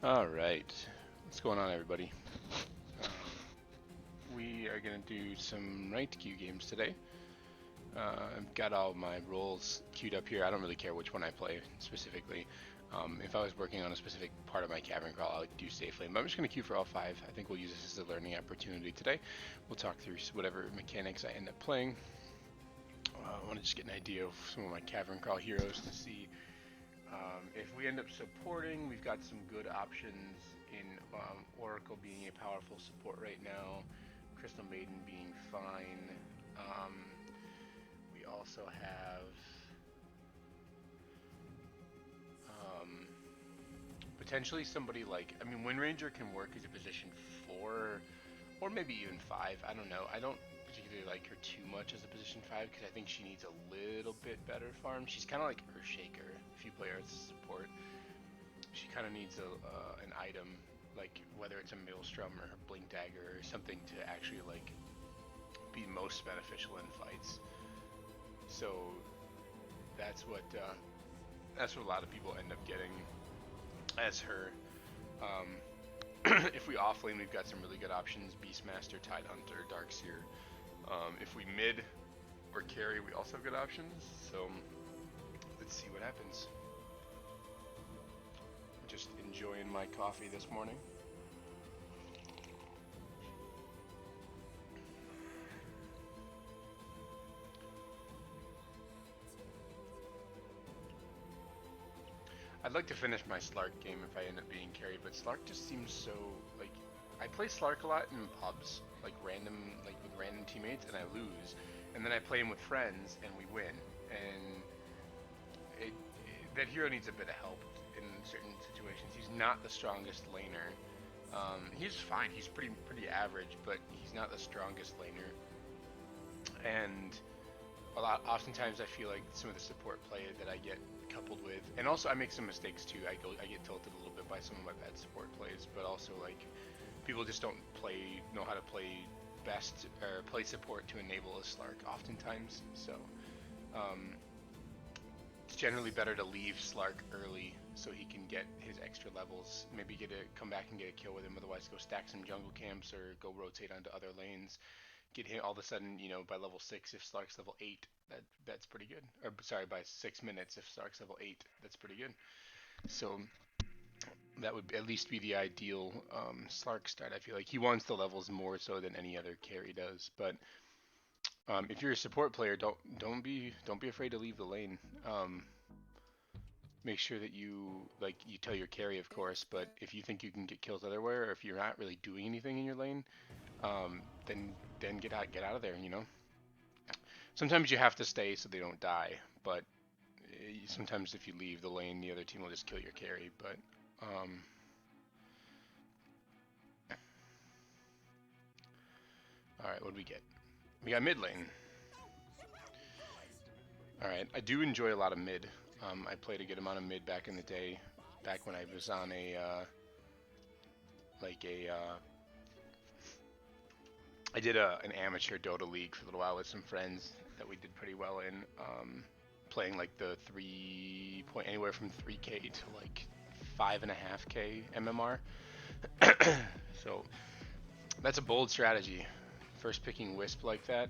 All right, what's going on, everybody? Um, we are gonna do some ranked queue games today. I've got all my roles queued up here. I don't really care which one I play specifically. If I was working on a specific part of my cavern crawl, I would do safe lane. But I'm just gonna queue for all five. I think we'll use this as a learning opportunity today. We'll talk through whatever mechanics I end up playing. I want to just get an idea of some of my cavern crawl heroes to see. If we end up supporting, we've got some good options in Oracle being a powerful support right now, Crystal Maiden being fine. Um, we also have potentially somebody like, I mean, Wind Ranger can work as a position 4 or maybe even 5. I don't know. I don't particularly like her too much as a position 5 because I think she needs a little bit better farm. She's kind of like Earthshaker if you play her as a support. She kind of needs an item, like whether it's a Maelstrom or a Blink Dagger or something to actually like be most beneficial in fights. So that's what a lot of people end up getting as her. If we offlane, we've got some really good options: Beastmaster, Tidehunter, Darkseer. If we mid or carry, we also have good options. So let's see what happens. Just enjoying my coffee this morning. I'd like to finish my Slark game if I end up being carried, but Slark just seems so, like, I play Slark a lot in pubs, like with random teammates, and I lose, and then I play him with friends and we win, and that hero needs a bit of help in certain situations. He's not the strongest laner. He's fine. He's pretty average, but he's not the strongest laner. And oftentimes I feel like some of the support play that I get coupled with, and also I make some mistakes too. I get tilted a little bit by some of my bad support plays, but also like people just don't know how to play best or play support to enable a Slark oftentimes. So it's generally better to leave Slark early so he can get his extra levels. Maybe come back and get a kill with him. Otherwise, go stack some jungle camps or go rotate onto other lanes. Get him all of a sudden, by level 6, if Slark's level 8, that's pretty good. Or sorry, by 6 minutes, if Slark's level 8, that's pretty good. So that would at least be the ideal Slark start. I feel like he wants the levels more so than any other carry does. But if you're a support player, don't be afraid to leave the lane. Make sure that you tell your carry, of course. But if you think you can get kills otherwhere, or if you're not really doing anything in your lane, then get out of there. Sometimes you have to stay so they don't die, but sometimes if you leave the lane, the other team will just kill your carry. But all right, what do we get? We got mid lane. All right, I do enjoy a lot of mid. I played a good amount of mid back in the day, back when I was on I did an amateur Dota league for a little while with some friends that we did pretty well in, playing like the anywhere from 3K to like 5.5K MMR. So that's a bold strategy. First picking Wisp like that,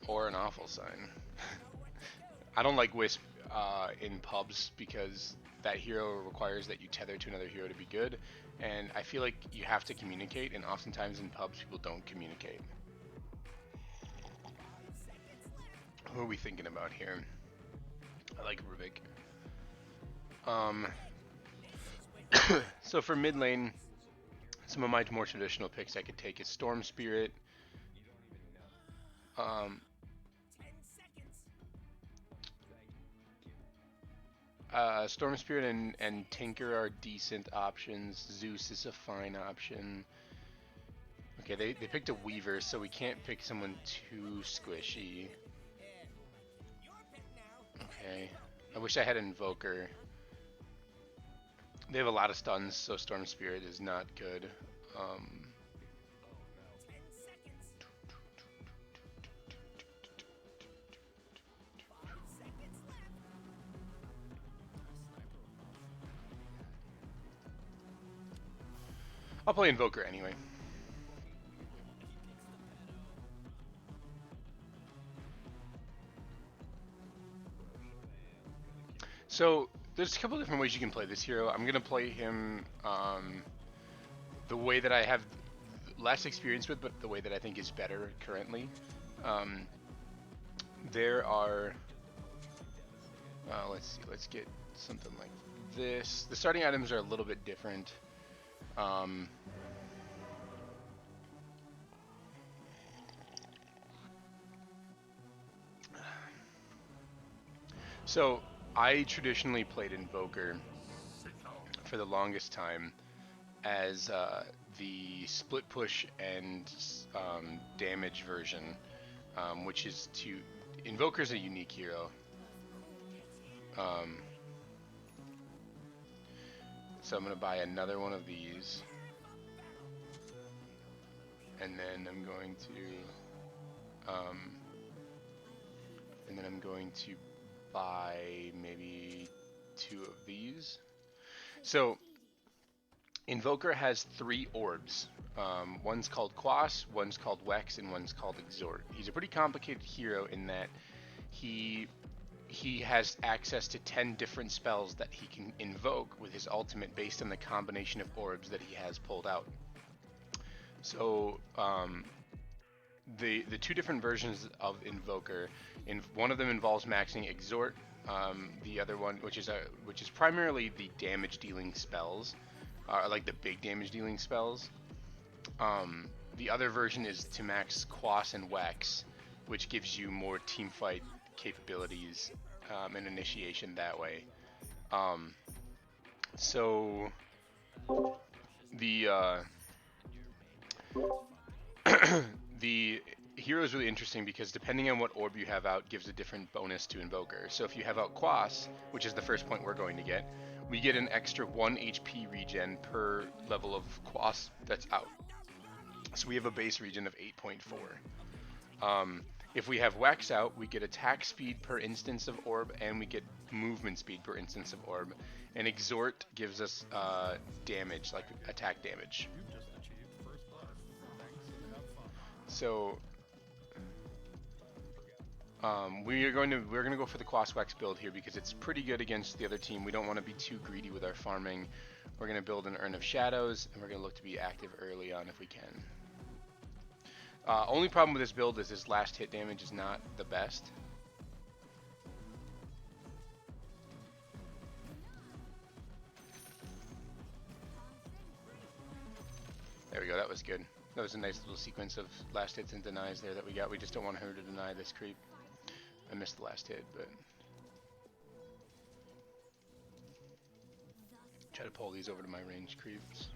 or an awful sign. I don't like Wisp in pubs because that hero requires that you tether to another hero to be good, and I feel like you have to communicate, and oftentimes in pubs people don't communicate. Who are we thinking about here? I like Rubik. So for mid lane, some of my more traditional picks I could take is Storm Spirit. Storm Spirit and Tinker are decent options. Zeus is a fine option. Okay, they picked a Weaver, so we can't pick someone too squishy. Okay. I wish I had Invoker. They have a lot of stuns, so Storm Spirit is not good. I'll play invoker anyway. So there's a couple different ways you can play this hero. I'm gonna play him the way that I have less experience with, but the way that I think is better currently. Um, there are, let's see, let's get something like this. The starting items are a little bit different. Um, so I traditionally played Invoker for the longest time as the split push and damage version, which is to Invoker's a unique hero. Um, so I'm gonna buy another one of these, and then I'm going to buy maybe 2 of these. So Invoker has 3 orbs. One's called Quas, one's called Wex, and one's called Exhort. He's a pretty complicated hero in that he has access to 10 different spells that he can invoke with his ultimate based on the combination of orbs that he has pulled out. So the 2 different versions of Invoker, one of them involves maxing Exhort. The other one, which is primarily the damage dealing spells, like the big damage dealing spells. The other version is to max Quas and Wex, which gives you more team fight capabilities and initiation that way. So the the hero is really interesting because depending on what orb you have out gives a different bonus to Invoker. So if you have out Quas, which is the first point we're going to get, we get an extra 1 HP regen per level of Quas that's out. So we have a base regen of 8.4. If we have Wax out, we get attack speed per instance of orb, and we get movement speed per instance of orb. And Exhort gives us damage, like attack damage. So we're going to go for the Quas Wax build here because it's pretty good against the other team. We don't want to be too greedy with our farming. We're going to build an Urn of Shadows, and we're going to look to be active early on if we can. Only problem with this build is his last hit damage is not the best. There we go, that was good. That was a nice little sequence of last hits and denies there that we got. We just don't want her to deny this creep. I missed the last hit, but try to pull these over to my range creeps.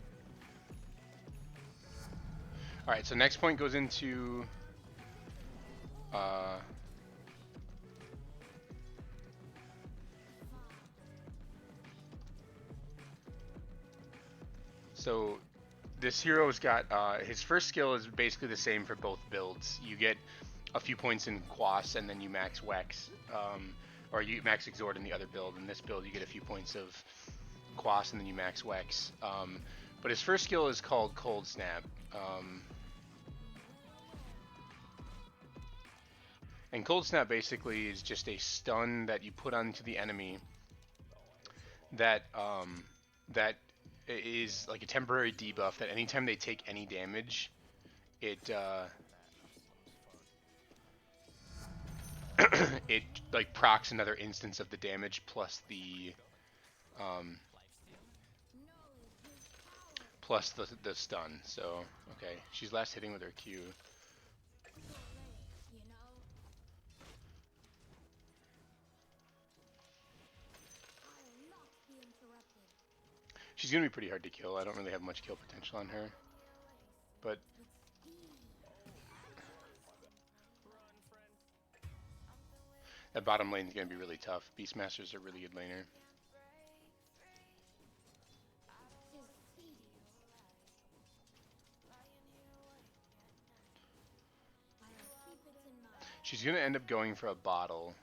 Alright, so next point goes into so this hero's got his first skill is basically the same for both builds. You get a few points in Quas and then you max Wex, or you max Exhort in the other build. In this build you get a few points of Quas and then you max Wex. But his first skill is called Cold Snap. And Cold Snap basically is just a stun that you put onto the enemy that that is like a temporary debuff that anytime they take any damage, it it like procs another instance of the damage plus the stun. So okay, she's last hitting with her Q. She's gonna be pretty hard to kill. I don't really have much kill potential on her, but that bottom lane is gonna be really tough. Beastmaster's a really good laner. She's gonna end up going for a bottle.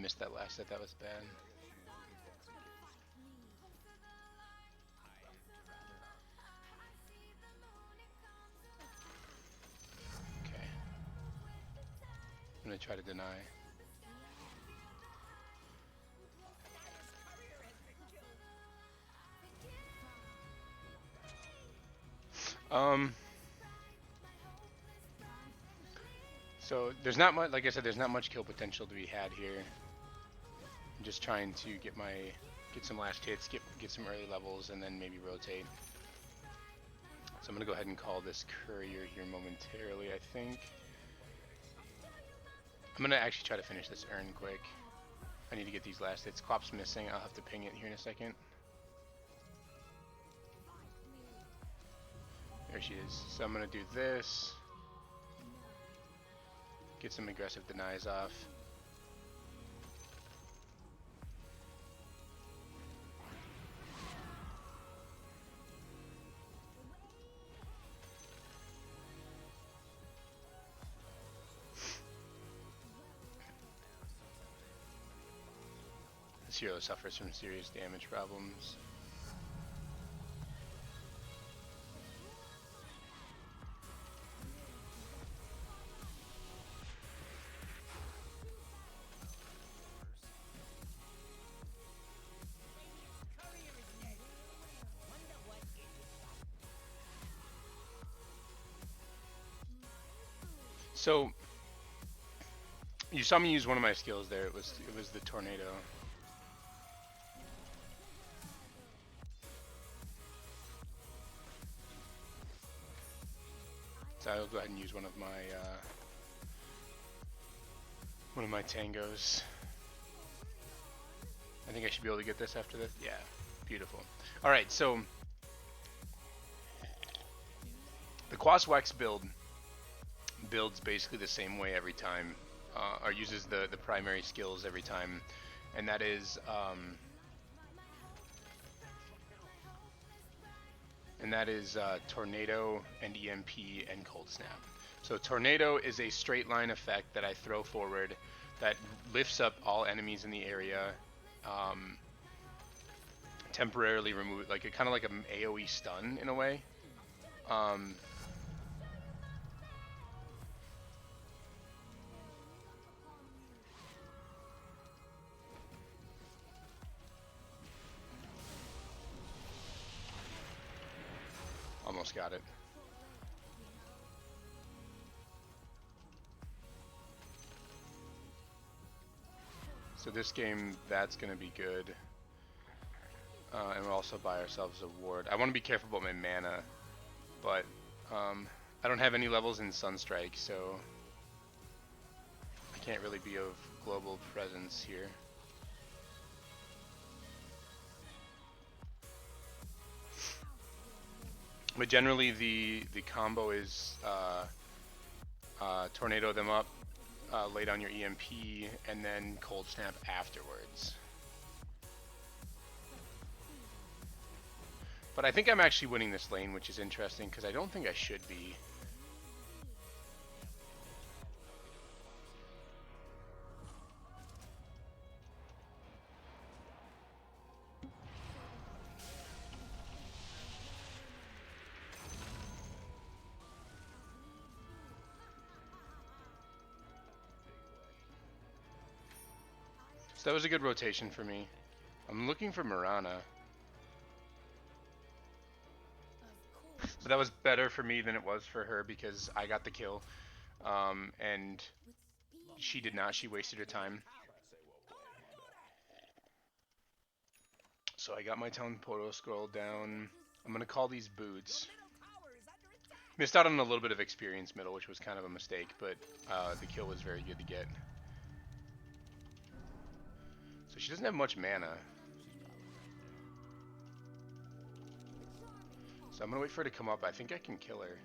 missed that last hit. That was bad. Okay. I'm gonna try to deny. So there's not much, like I said, there's not much kill potential to be had here. I'm just trying to get some last hits, get some early levels, and then maybe rotate. So I'm gonna go ahead and call this courier here momentarily, I think. I'm gonna actually try to finish this urn quick. I need to get these last hits. Quap's missing, I'll have to ping it here in a second. There she is. So I'm gonna do this. Get some aggressive denies off. This hero suffers from serious damage problems. So you saw me use one of my skills there. It was the tornado. So I'll go ahead and use one of my tangos. I think I should be able to get this after this. Yeah, beautiful. All right, so the Quas Wax builds basically the same way every time, or uses the primary skills every time, and that is Tornado and EMP and Cold Snap. So Tornado is a straight line effect that I throw forward that lifts up all enemies in the area, temporarily remove, like kind of like an AoE stun in a way. Almost got it. So this game, that's going to be good. And we'll also buy ourselves a ward. I want to be careful about my mana, but I don't have any levels in Sunstrike, so I can't really be of global presence here. But generally the combo is tornado them up, lay down your EMP, and then cold snap afterwards. But I think I'm actually winning this lane, which is interesting because I don't think I should be. So that was a good rotation for me. I'm looking for Mirana. But that was better for me than it was for her because I got the kill. And she did not. She wasted her time. So I got my Town Portal scroll down. I'm going to call these boots. Missed out on a little bit of experience middle, which was kind of a mistake, but the kill was very good to get. So she doesn't have much mana. So I'm going to wait for her to come up. I think I can kill her.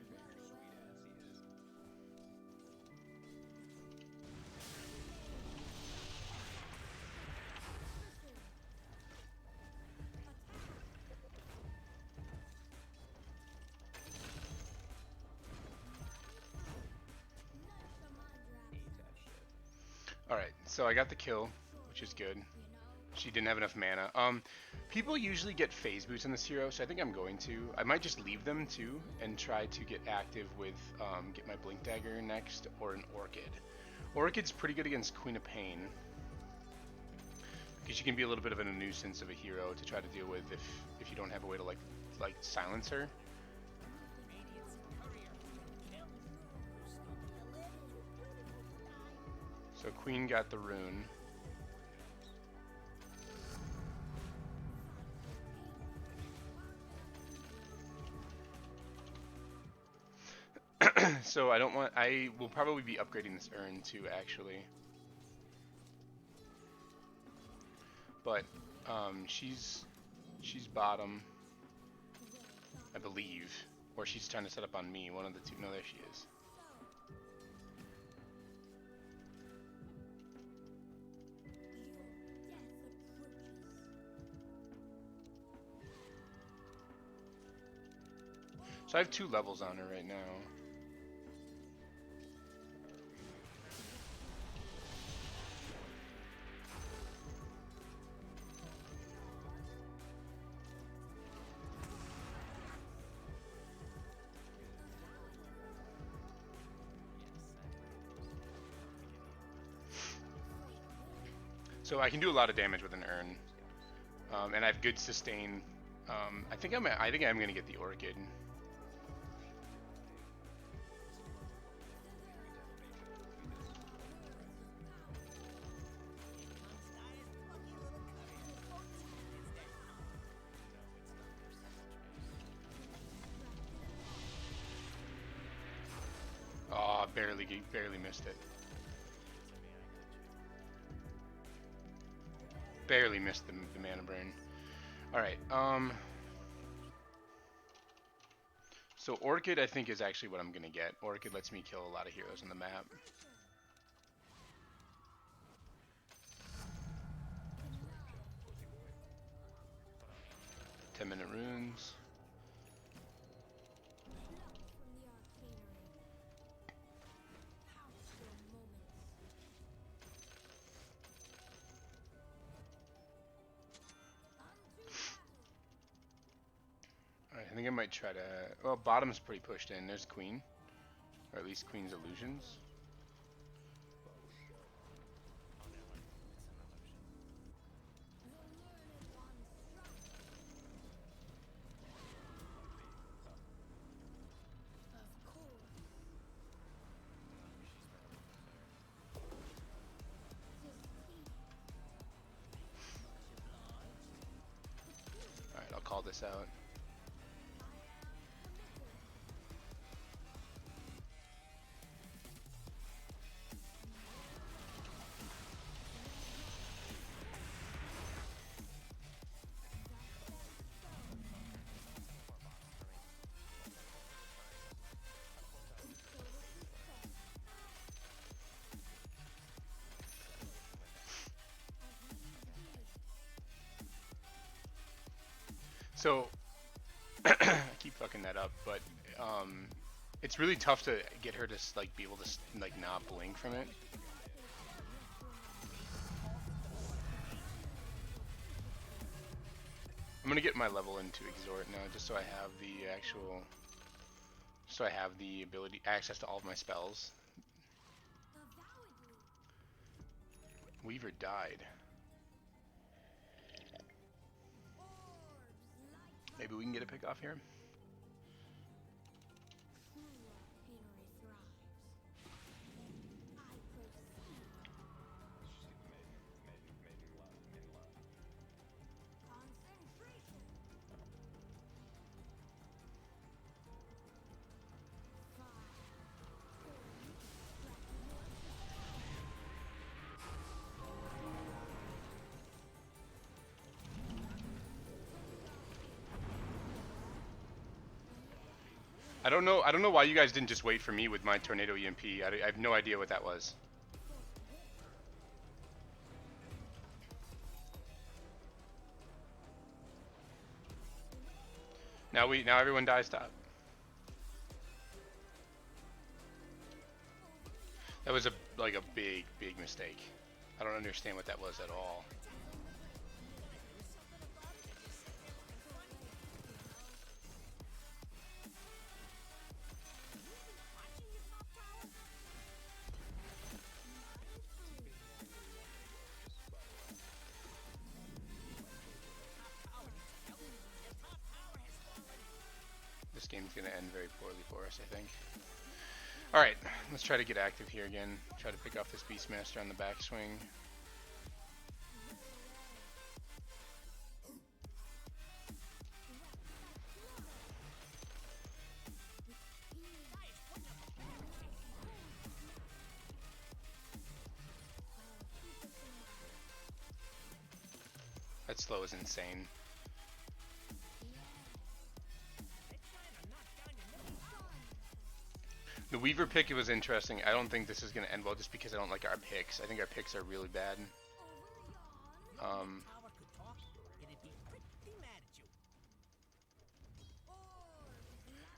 Alright, so I got the kill, which is good. She didn't have enough mana. People usually get phase boots on this hero, so I think I'm going to. I might just leave them too and try to get active with get my Blink Dagger next or an Orchid. Orchid's pretty good against Queen of Pain because she can be a little bit of a nuisance of a hero to try to deal with if you don't have a way to like silence her. So Queen got the rune. So I will probably be upgrading this urn too, actually. But she's bottom, I believe, or she's trying to set up on me. One of the two. No, there she is. So I have 2 levels on her right now. So I can do a lot of damage with an urn, and I have good sustain. I think I'm gonna get the Orchid. Oh, barely missed it. Barely missed the mana burn. Alright, so Orchid I think is actually what I'm gonna get. Orchid lets me kill a lot of heroes on the map. Ten-minute runes. I think I might try to... Well, bottom's pretty pushed in. There's Queen. Or at least Queen's illusions. Alright, I'll call this out. So, I keep fucking that up, but it's really tough to get her to like be able to like not blink from it. I'm gonna get my level into Exhort now, just so I have the actual, so I have the ability, access to all of my spells. Weaver died. Maybe we can get a pick off here. I don't know why you guys didn't just wait for me with my Tornado EMP. I have no idea what that was. Now everyone dies top. That was a big mistake. I don't understand what that was at all. This game's going to end very poorly for us, I think. Alright, let's try to get active here again. Try to pick off this Beastmaster on the backswing. That slow is insane. The Weaver pick, it was interesting. I don't think this is going to end well just because I don't like our picks. I think our picks are really bad. I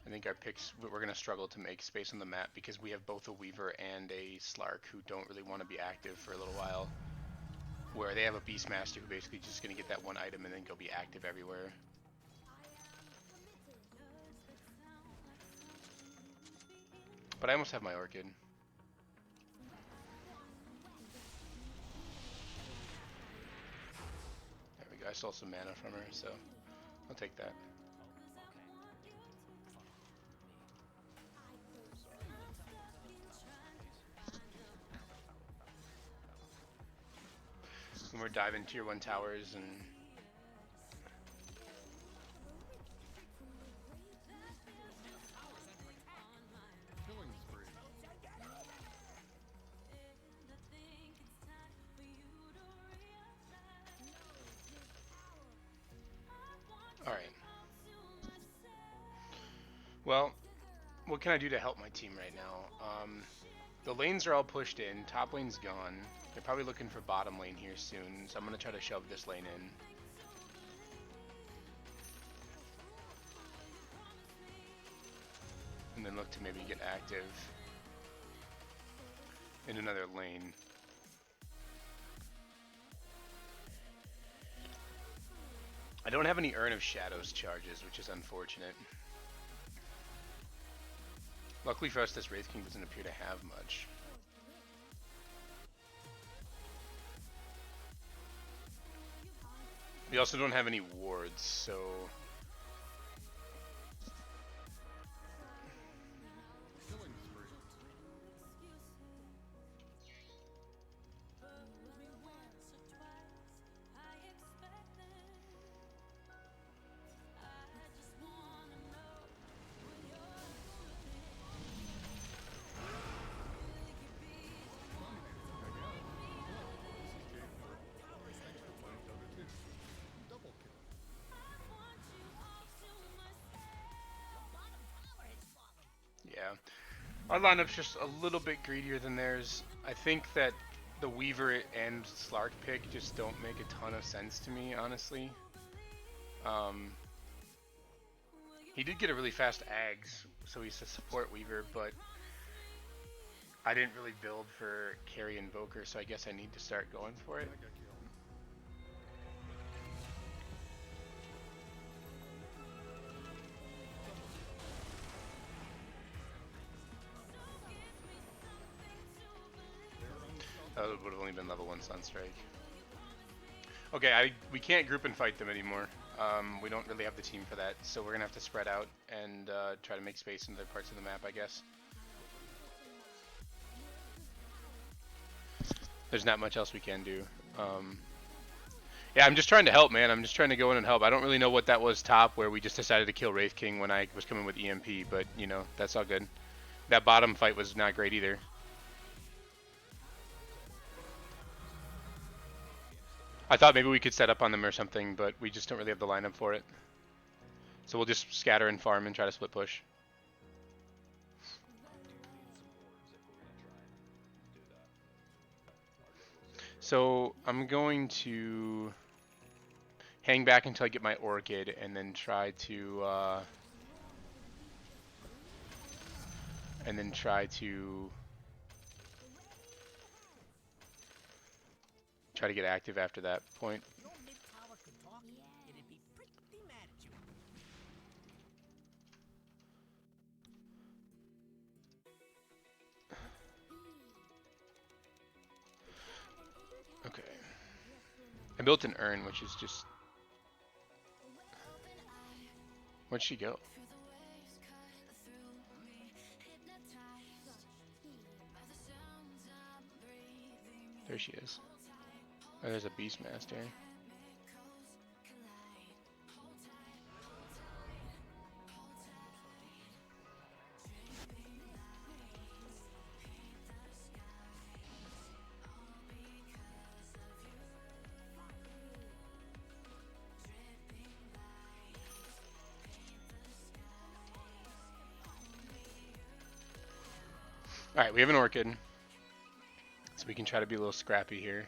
think our picks, we're going to struggle to make space on the map because we have both a Weaver and a Slark who don't really want to be active for a little while. Where they have a Beastmaster who basically just going to get that one item and then go be active everywhere. But I almost have my Orchid. There we go, I stole some mana from her, so I'll take that. When we're diving tier 1 towers and alright. Well, what can I do to help my team right now? The lanes are all pushed in, top lane's gone. They're probably looking for bottom lane here soon, so I'm going to try to shove this lane in. And then look to maybe get active in another lane. I don't have any Urn of Shadows charges, which is unfortunate. Luckily for us, this Wraith King doesn't appear to have much. We also don't have any wards, so... Yeah, our lineup's just a little bit greedier than theirs. I think that the Weaver and Slark pick just don't make a ton of sense to me, honestly. He did get a really fast Ags, so he's a support Weaver, but I didn't really build for carry Invoker, so I guess I need to start going for it. That would have only been level 1 Sunstrike. Okay, we can't group and fight them anymore. We don't really have the team for that, so we're going to have to spread out and try to make space in other parts of the map, I guess. There's not much else we can do. Yeah, I'm just trying to help, man. I'm just trying to go in and help. I don't really know what that was top, where we just decided to kill Wraith King when I was coming with EMP, but, you know, that's all good. That bottom fight was not great either. I thought maybe we could set up on them or something, but we just don't really have the lineup for it. So we'll just scatter and farm and try to split push. So I'm going to hang back until I get my Orchid and then try to try to get active after that point. Your mid-tower could talk, it'd be pretty mad at you. Okay. I built an urn, which is just... Where'd she go? There she is. Oh, there's a Beastmaster. Alright, we have an Orchid. So we can try to be a little scrappy here.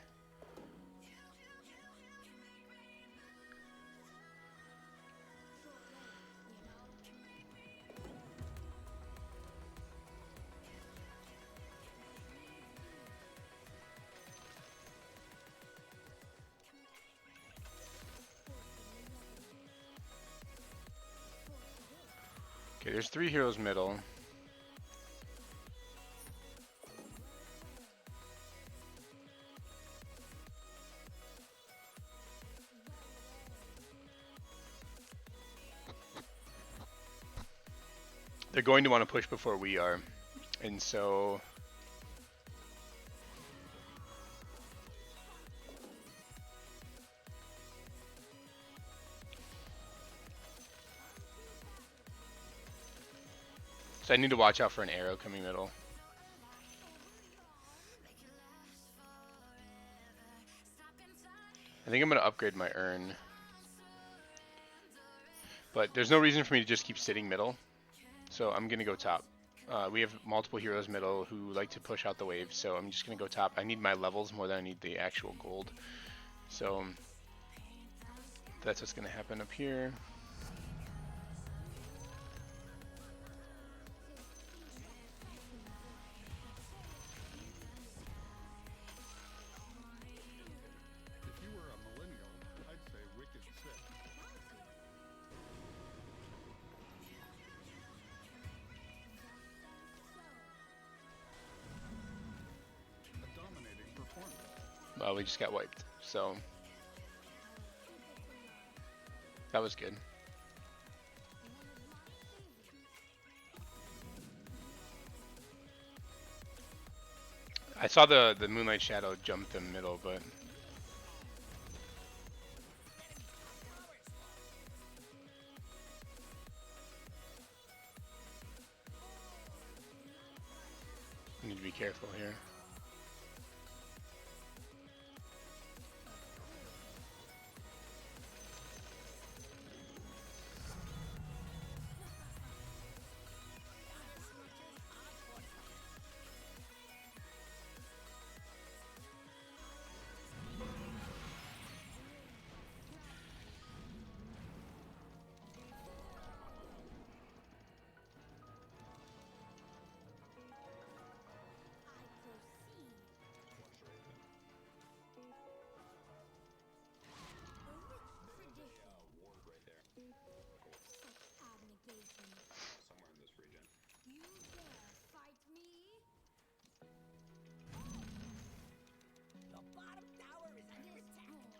Okay, there's 3 heroes middle. They're going to want to push before we are. And so... So I need to watch out for an arrow coming middle. I think I'm going to upgrade my urn. But there's no reason for me to just keep sitting middle. So I'm going to go top. We have multiple heroes middle who like to push out the wave, so I'm just going to go top. I need my levels more than I need the actual gold. So that's what's going to happen up here. Well, we just got wiped, so that was good. I saw the Moonlight Shadow jump the middle, but I need to be careful here.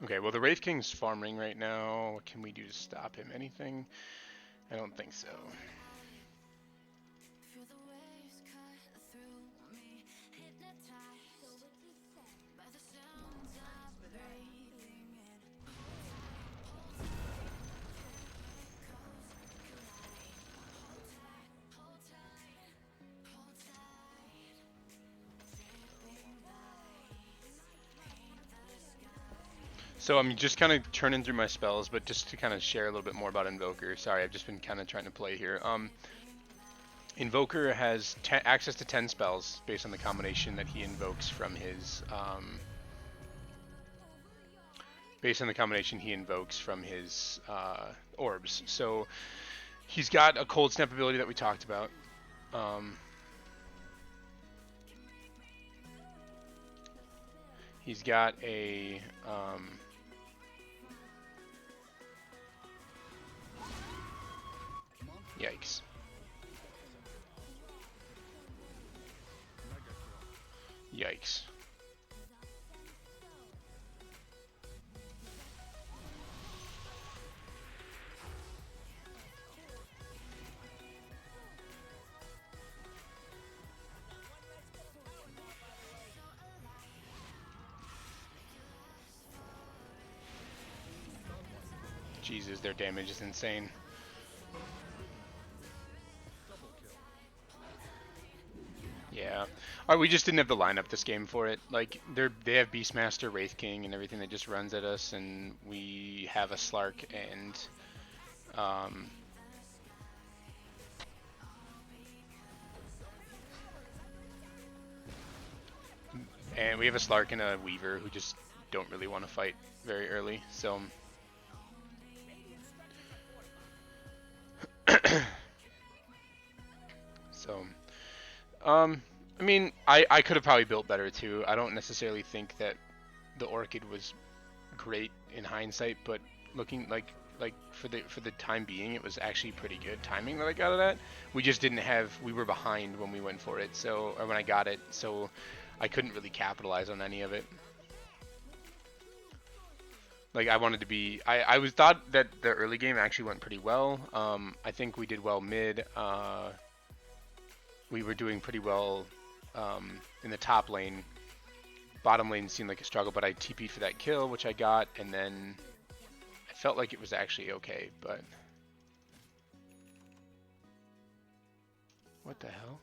Okay, well the Wraith King's farming right now. What can we do to stop him? Anything? I don't think so. So I'm just kind of turning through my spells, but just to kind of share a little bit more about Invoker. Sorry, I've just been kind of trying to play here. Invoker has access to 10 spells based on the combination that he invokes from his orbs. So he's got a cold snap ability that we talked about. He's got a yikes. Yikes. Jesus, their damage is insane. Yeah. We just didn't have the lineup this game for it. Like they have Beastmaster, Wraith King, and everything that just runs at us, and we have a Slark um, and we have a Slark and a Weaver who just don't really want to fight very early. So so I mean, I could have probably built better too. I don't necessarily think that the Orchid was great in hindsight, but looking like for the time being, it was actually pretty good timing that I got of that. We just didn't have, we were behind when we went for it, so, or when I got it, so I couldn't really capitalize on any of it. Like I wanted to be, I was thought that the early game actually went pretty well. I think we did well mid. We were doing pretty well in the top lane. Bottom lane seemed like a struggle, but I TP'd for that kill, which I got, and then I felt like it was actually okay, but what the hell?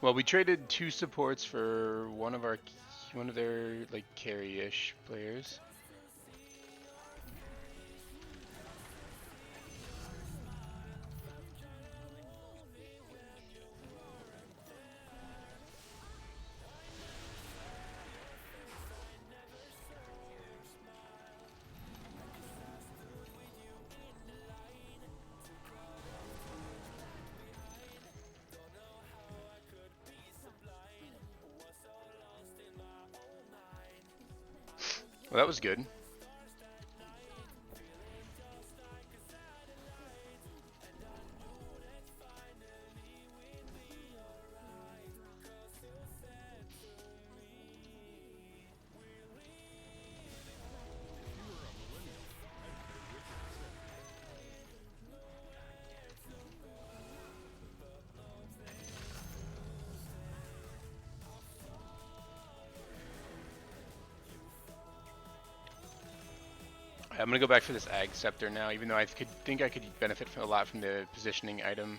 Well, we traded 2 supports for one of their like carry-ish players. Well, that was good. I'm gonna go back for this Ag Scepter now, even though I think I could benefit from a lot from the positioning item.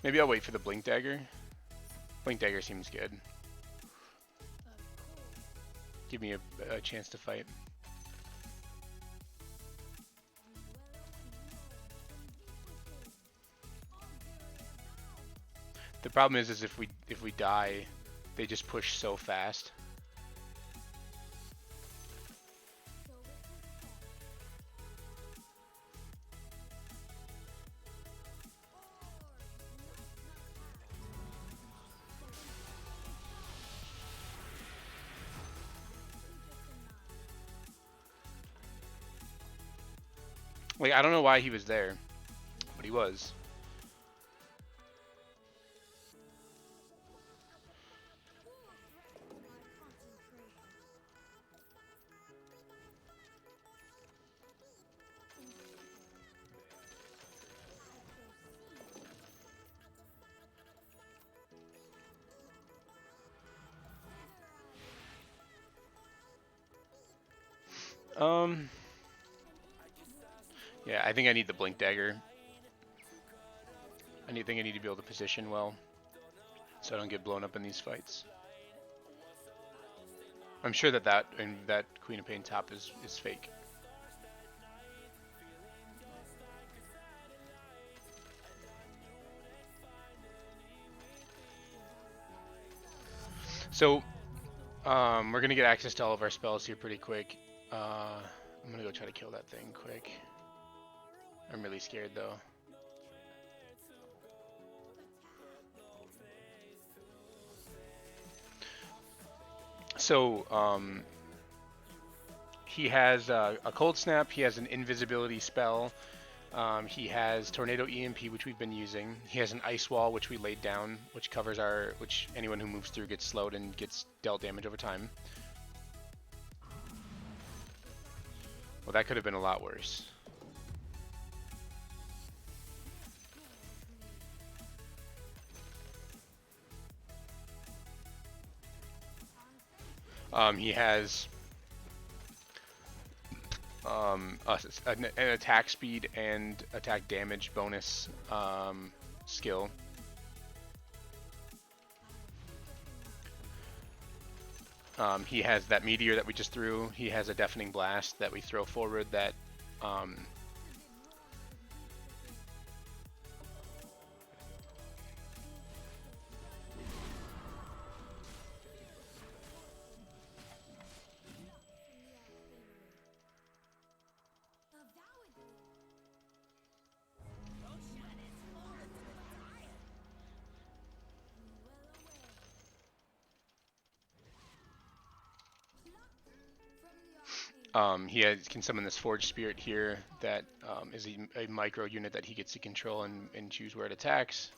Maybe I'll wait for the Blink Dagger. Blink Dagger seems good. Give me a chance to fight. The problem is if we die, they just push so fast. Like, I don't know why he was there, but he was. Yeah, I think I need the Blink Dagger. I think I need to be able to position well, so I don't get blown up in these fights. I'm sure that that Queen of Pain top is fake. So we're gonna get access to all of our spells here pretty quick. I'm gonna go try to kill that thing quick. I'm really scared though. So he has a cold snap. He has an invisibility spell. He has tornado EMP, which we've been using. He has an ice wall, which we laid down, which covers which anyone who moves through gets slowed and gets dealt damage over time. Well, that could have been a lot worse. He has an attack speed and attack damage bonus skill. He has that meteor that we just threw. He has a deafening blast that we throw forward that can summon this Forge Spirit here that is a micro unit that he gets to control and choose where it attacks.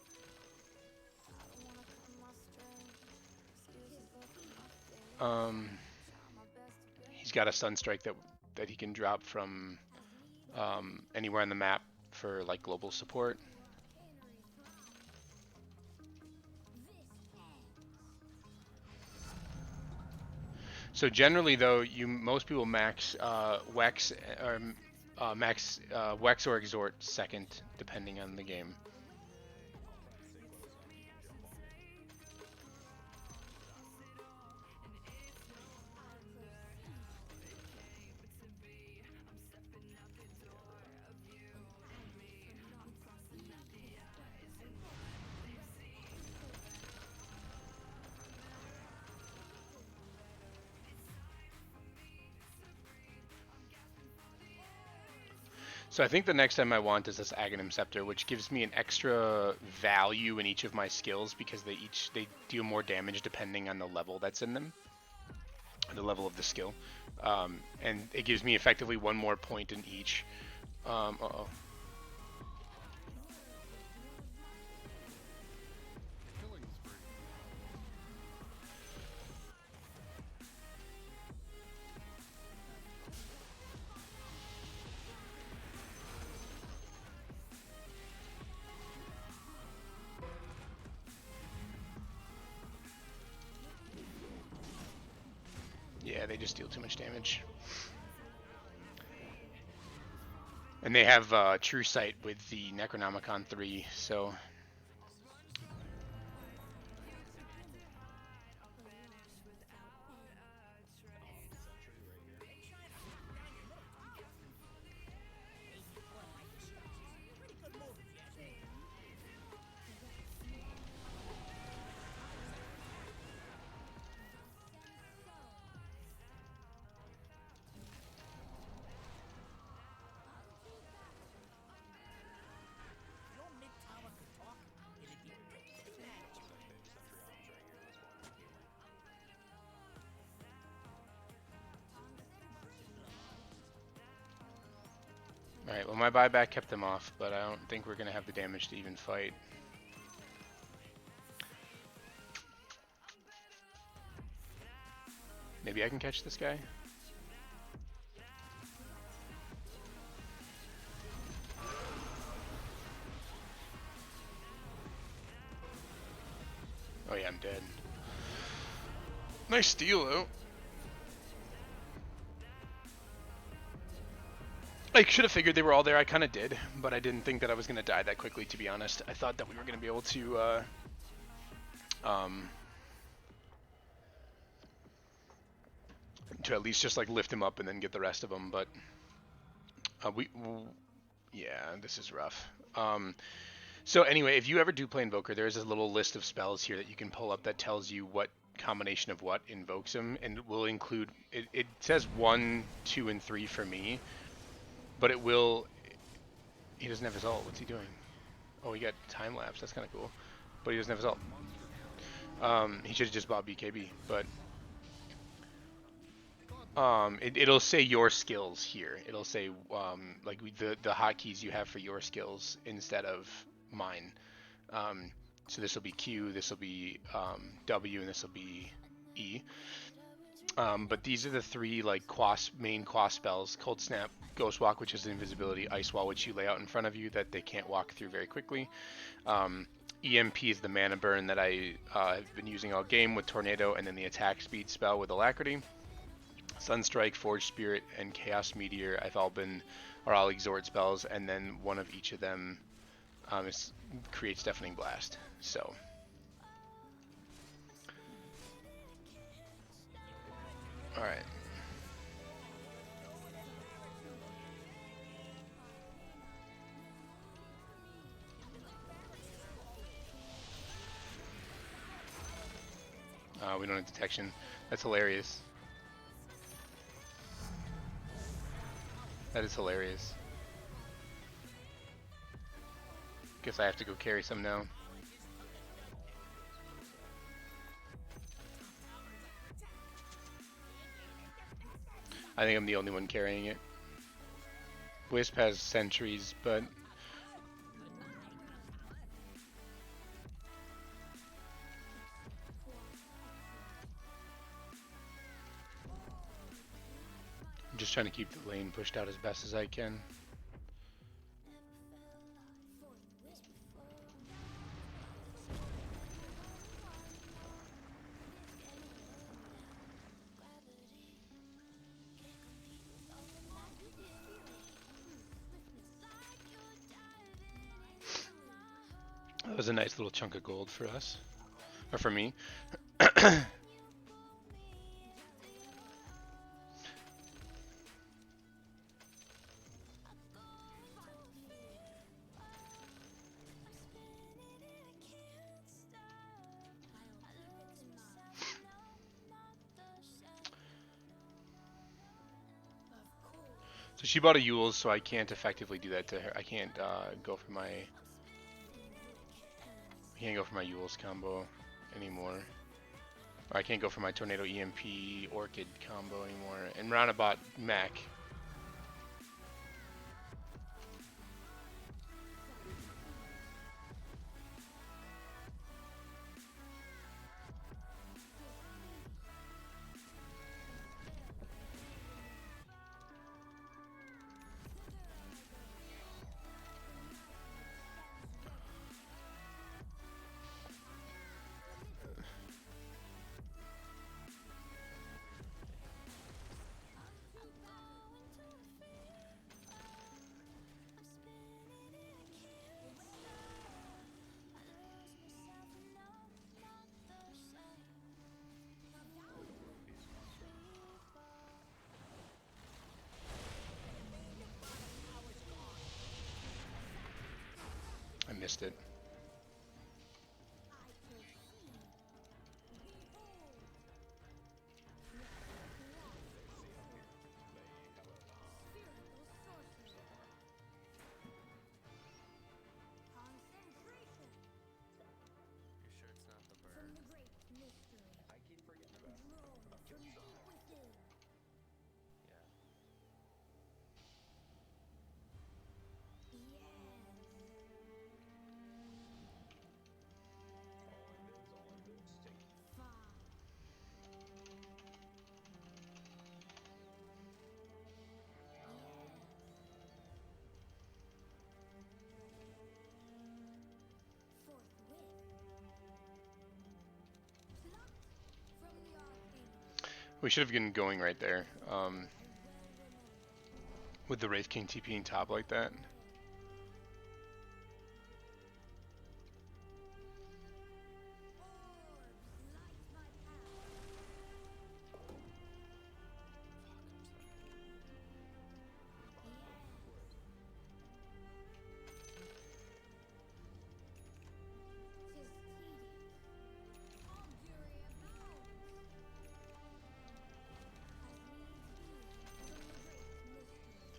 He's got a Stun Strike that he can drop from anywhere on the map for like global support. So generally, though, most people max Wex or max Wex or Exhort second, depending on the game. So I think the next time I want is this Aghanim Scepter, which gives me an extra value in each of my skills because they deal more damage depending on the level that's in them, the level of the skill, and it gives me effectively one more point in each. Uh-oh. Yeah, they just deal too much damage. And they have True Sight with the Necronomicon 3, so... Alright, well my buyback kept them off, but I don't think we're going to have the damage to even fight. Maybe I can catch this guy? Oh yeah, I'm dead. Nice steal though. I should have figured they were all there. I kind of did, but I didn't think that I was going to die that quickly, to be honest. I thought that we were going to be able to at least just like lift him up and then get the rest of them, but yeah, this is rough. So anyway, if you ever do play Invoker, there's a little list of spells here that you can pull up that tells you what combination of what invokes him, and it will include, it says 1, 2, and 3 for me, but it will, he doesn't have his ult. What's he doing? Oh, he got time lapse. That's kind of cool, but he doesn't have his ult. He should have just bought BKB, but it'll say your skills here. It'll say like the hotkeys you have for your skills instead of mine. So this will be Q, this will be W, and this will be E. But these are the three like main quas spells: Cold Snap, Ghost Walk, which is invisibility, Ice Wall, which you lay out in front of you that they can't walk through very quickly. EMP is the mana burn that I have been using all game with Tornado, and then the attack speed spell with Alacrity. Sunstrike, Forge Spirit, and Chaos Meteor are all exhort spells, and then one of each of them creates Deafening Blast. So all right. We don't have detection. That's hilarious. That is hilarious. Guess I have to go carry some now. I think I'm the only one carrying it. Wisp has sentries, but I'm just trying to keep the lane pushed out as best as I can. That was a nice little chunk of gold for us, or for me. So she bought a Yule's, so I can't effectively do that to her. I can't go for my Yule's combo anymore. Or I can't go for my Tornado EMP Orchid combo anymore. And Rana bought Mac. I missed it. We should have been going right there. With the Wraith King TPing top like that.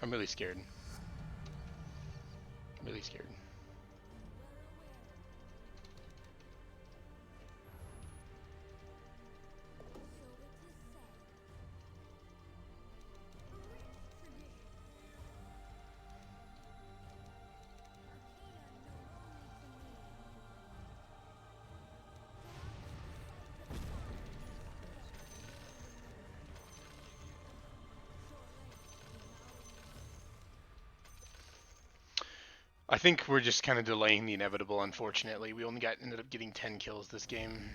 I'm really scared. Really scared. I think we're just kind of delaying the inevitable, unfortunately. We only ended up getting 10 kills this game.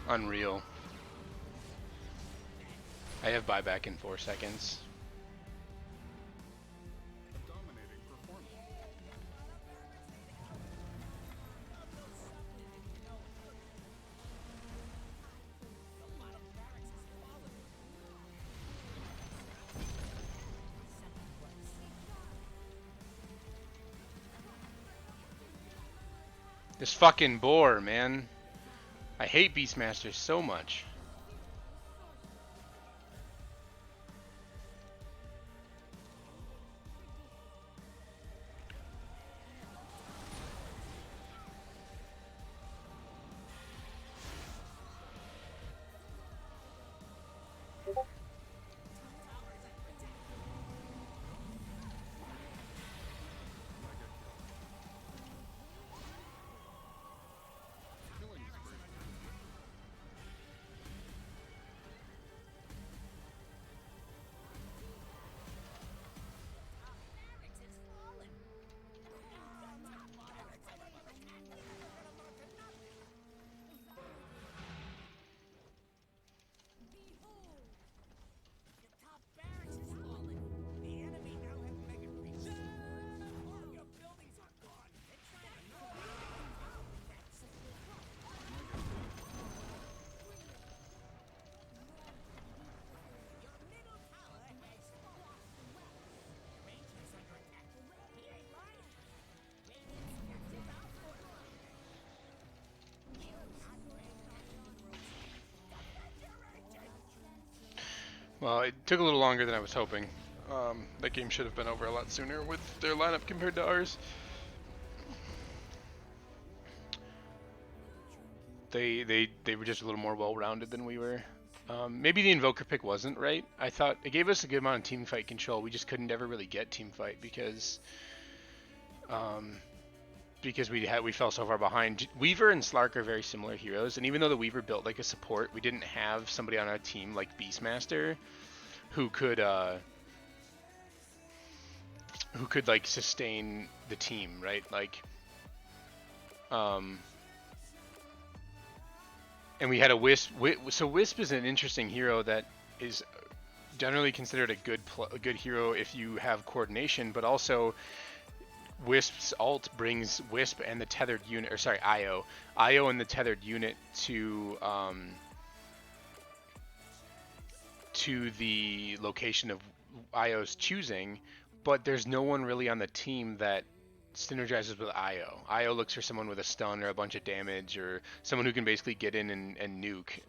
Unreal. I have buyback in 4 seconds. This fucking boar, man. I hate Beastmasters so much. Well, it took a little longer than I was hoping. That game should have been over a lot sooner with their lineup compared to ours. They were just a little more well-rounded than we were. Maybe the invoker pick wasn't right. I thought it gave us a good amount of team fight control. We just couldn't ever really get team fight because we fell so far behind. Weaver and Slark are very similar heroes, and even though the Weaver built like a support, we didn't have somebody on our team like Beastmaster who could like sustain the team, right? Like and we had a Wisp. So Wisp is an interesting hero that is generally considered a good hero if you have coordination, but also Wisp's ult brings Wisp and the tethered unit, or sorry, Io and the tethered unit to the location of Io's choosing, but there's no one really on the team that synergizes with Io. Io looks for someone with a stun or a bunch of damage, or someone who can basically get in and nuke.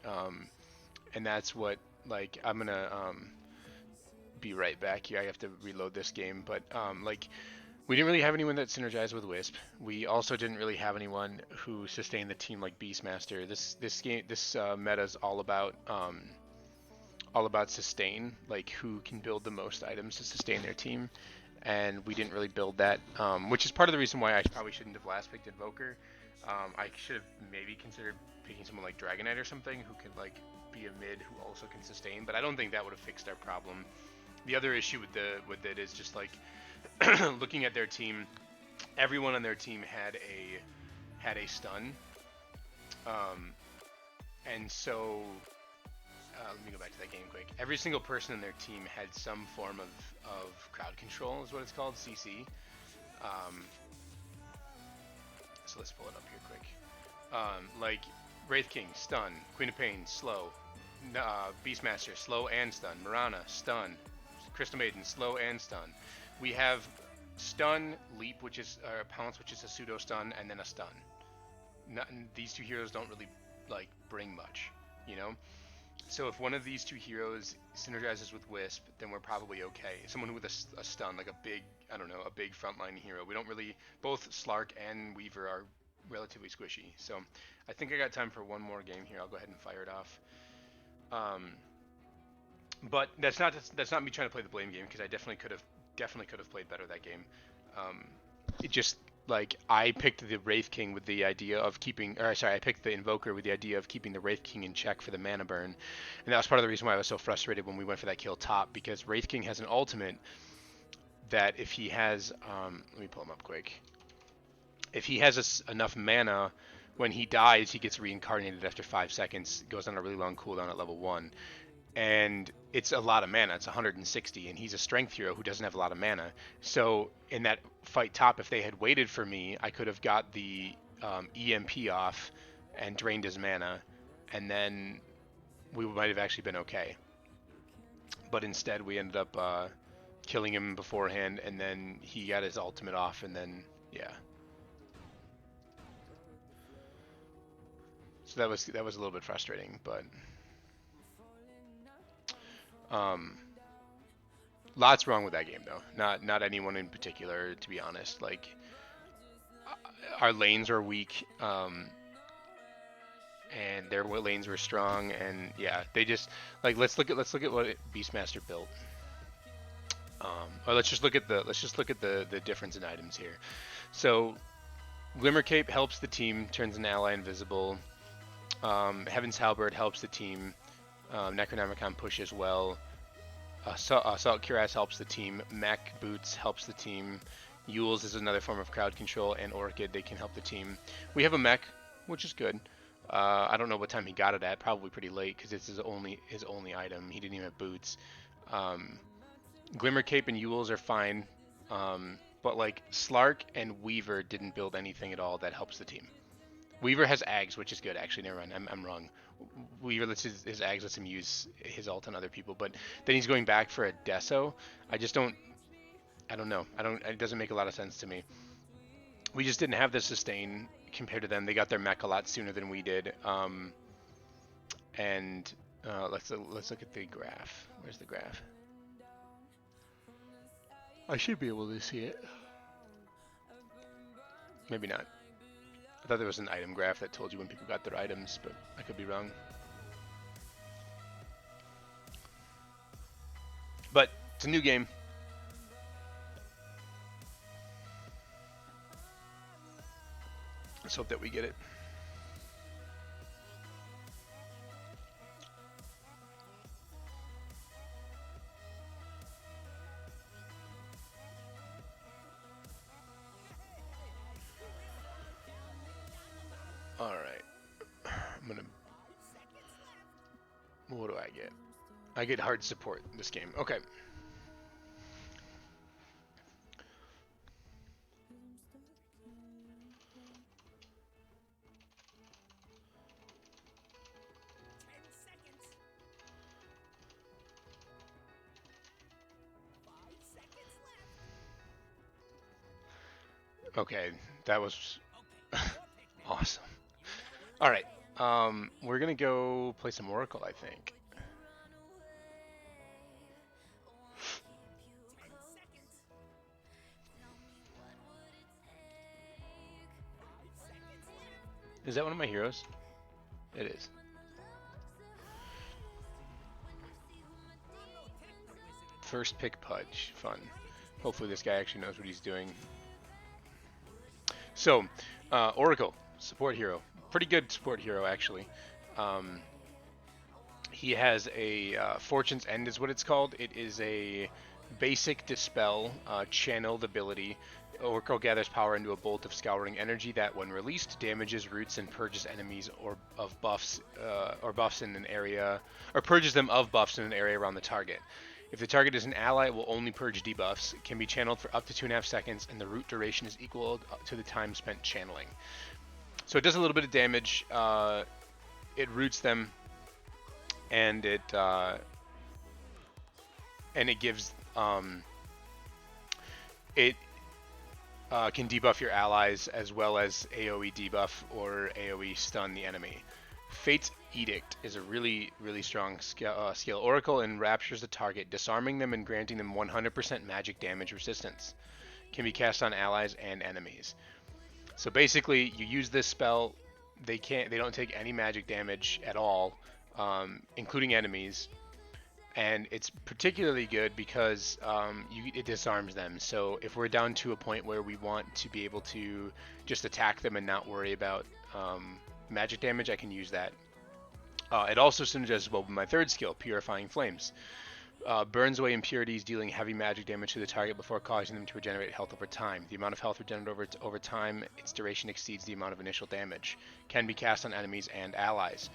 And that's what, like, I'm gonna be right back here. I have to reload this game, but like, we didn't really have anyone that synergized with Wisp. We also didn't really have anyone who sustained the team like Beastmaster. This meta is all about all about sustain, like who can build the most items to sustain their team, and we didn't really build that, which is part of the reason why I probably shouldn't have last picked Invoker. I should have maybe considered picking someone like Dragonite or something who could like be a mid who also can sustain, but I don't think that would have fixed our problem. The other issue with it is just like looking at their team. Everyone on their team had a stun, and so let me go back to that game quick. Every single person in their team had some form of crowd control, is what it's called, CC. Um, so let's pull it up here quick. Like Wraith King, stun. Queen of Pain, slow. Beastmaster, slow and stun. Mirana, stun. Crystal Maiden, slow and stun. We have stun, leap, which is pounce, which is a pseudo stun, and then a stun. These two heroes don't really like bring much, you know. So if one of these two heroes synergizes with Wisp, then we're probably okay. Someone with a stun, like a big, I don't know, a big frontline hero. We don't really, both Slark and Weaver are relatively squishy. So I think I got time for one more game here. I'll go ahead and fire it off. But that's not me trying to play the blame game, because I definitely could have played better that game. It just like I picked the Wraith King with the idea of I picked the Invoker with the idea of keeping the Wraith King in check for the mana burn, and that was part of the reason why I was so frustrated when we went for that kill top, because Wraith King has an ultimate that if he has, let me pull him up quick. If he has enough mana, when he dies, he gets reincarnated after 5 seconds. Goes on a really long cooldown at level 1. And it's a lot of mana. It's 160, and he's a strength hero who doesn't have a lot of mana. So in that fight top, if they had waited for me, I could have got the EMP off and drained his mana, and then we might have actually been okay. But instead, we ended up killing him beforehand, and then he got his ultimate off, and then yeah. So that was a little bit frustrating, but lots wrong with that game though. Not anyone in particular, to be honest. Like our lanes are weak, and their lanes were strong, and yeah, they just like let's look at what Beastmaster built. Or let's just look at the difference in items here. So Glimmer Cape helps the team, turns an ally invisible. Heaven's Halberd helps the team. Necronomicon push as well. Assault Cuirass helps the team. Mech Boots helps the team. Yules is another form of crowd control, and Orchid, they can help the team. We have a mech, which is good. I don't know what time he got it at. Probably pretty late, because it's his only item. He didn't even have boots. Glimmer Cape and Yules are fine, but like Slark and Weaver didn't build anything at all that helps the team. Weaver has Ags, which is good. Actually, never mind. I'm wrong. Weaver lets his Ags lets him use his ult on other people, but then he's going back for a Deso. I don't know. It doesn't make a lot of sense to me. We just didn't have the sustain compared to them. They got their mech a lot sooner than we did. And let's look at the graph. Where's the graph? I should be able to see it. Maybe not. I thought there was an item graph that told you when people got their items, but I could be wrong. But it's a new game. Let's hope that we get it. All right. I'm gonna. What do I get? I get hard support in this game. Okay. Okay, that was awesome. All right, we're gonna go play some Oracle, I think. Is that one of my heroes? It is. First pick Pudge. Fun. Hopefully this guy actually knows what he's doing. So, Oracle, support hero. Pretty good support hero, actually. He has a Fortune's End is what it's called. It is a basic dispel channeled ability. Oracle gathers power into a bolt of scouring energy that, when released, damages, roots, and purges enemies or of buffs or buffs in an area, or purges them of buffs in an area around the target. If the target is an ally, it will only purge debuffs. It can be channeled for up to 2.5 seconds, and the root duration is equal to the time spent channeling. So it does a little bit of damage. It roots them, and it gives it can debuff your allies as well as AoE debuff or AoE stun the enemy. Fate's Edict is a really strong skill. Oracle enraptures the target, disarming them and granting them 100% magic damage resistance. Can be cast on allies and enemies. So basically, you use this spell, they don't take any magic damage at all, including enemies. And it's particularly good because it disarms them. So if we're down to a point where we want to be able to just attack them and not worry about magic damage, I can use that. It also synergizes well with my third skill, Purifying Flames. Burns away impurities, dealing heavy magic damage to the target before causing them to regenerate health over time. The amount of health regenerated over time, its duration exceeds the amount of initial damage. Can be cast on enemies and allies.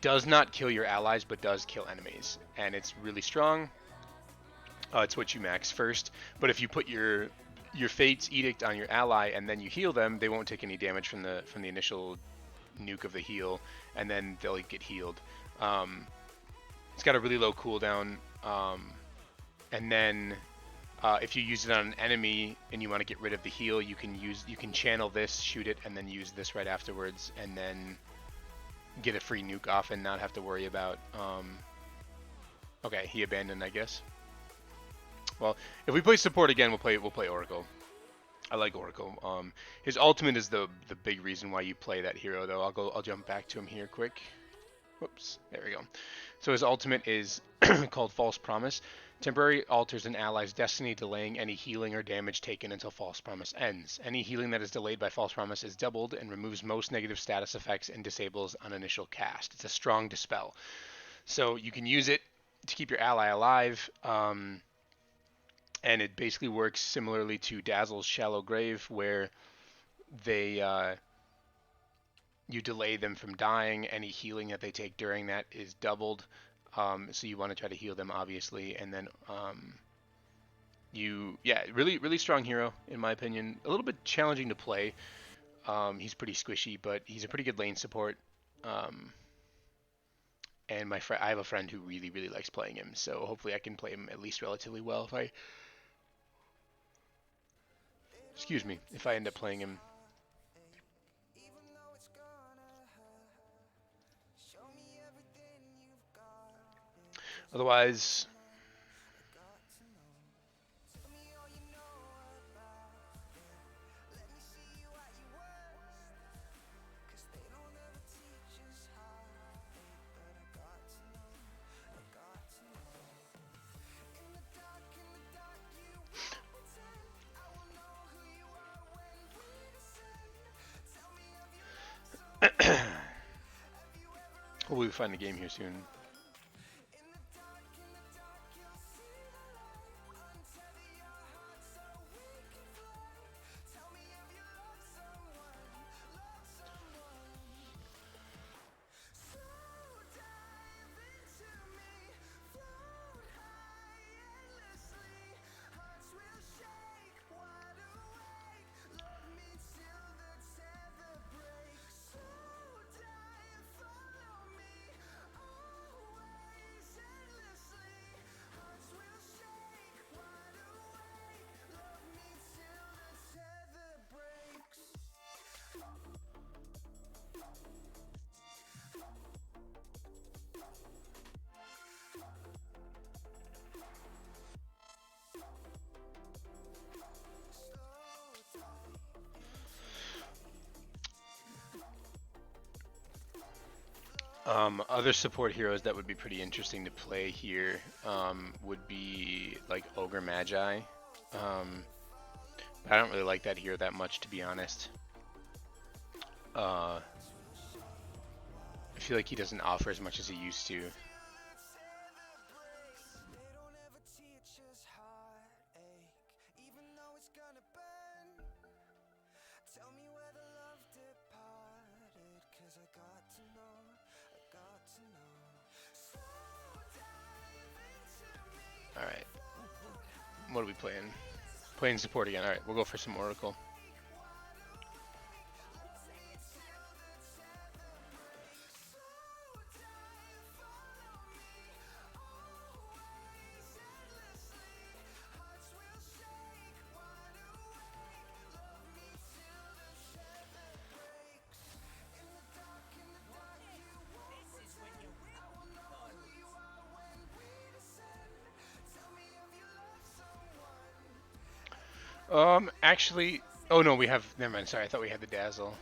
Does not kill your allies, but does kill enemies, and it's really strong. It's what you max first, but if you put your Fate's Edict on your ally and then you heal them, they won't take any damage from the initial nuke of the heal, and then they'll get healed. It's got a really low cooldown, and then if you use it on an enemy and you want to get rid of the heal, you can channel this, shoot it, and then use this right afterwards, and then get a free nuke off and not have to worry about okay, he abandoned, I guess. Well, if we play support again, we'll play Oracle. I like Oracle. His ultimate is the big reason why you play that hero, though. I'll jump back to him here quick. Whoops, there we go. So his ultimate is called False Promise. Temporary alters an ally's destiny, delaying any healing or damage taken until False Promise ends. Any healing that is delayed by False Promise is doubled and removes most negative status effects and disables on initial cast. It's a strong dispel. So you can use it to keep your ally alive, and it basically works similarly to Dazzle's Shallow Grave, where you delay them from dying. Any healing that they take during that is doubled. So you want to try to heal them, obviously, and then really strong hero in my opinion. A little bit challenging to play. He's pretty squishy, but he's a pretty good lane support. And I have a friend who really likes playing him, so hopefully I can play him at least relatively well if I end up playing him. Otherwise, hopefully we find a game here soon. Other support heroes that would be pretty interesting to play here would be like Ogre Magi. I don't really like that hero that much, to be honest. I feel like he doesn't offer as much as he used to. Alright. What are we playing? Playing support again. Alright, we'll go for some Oracle. Actually, oh no, we have, never mind, sorry, I thought we had the Dazzle.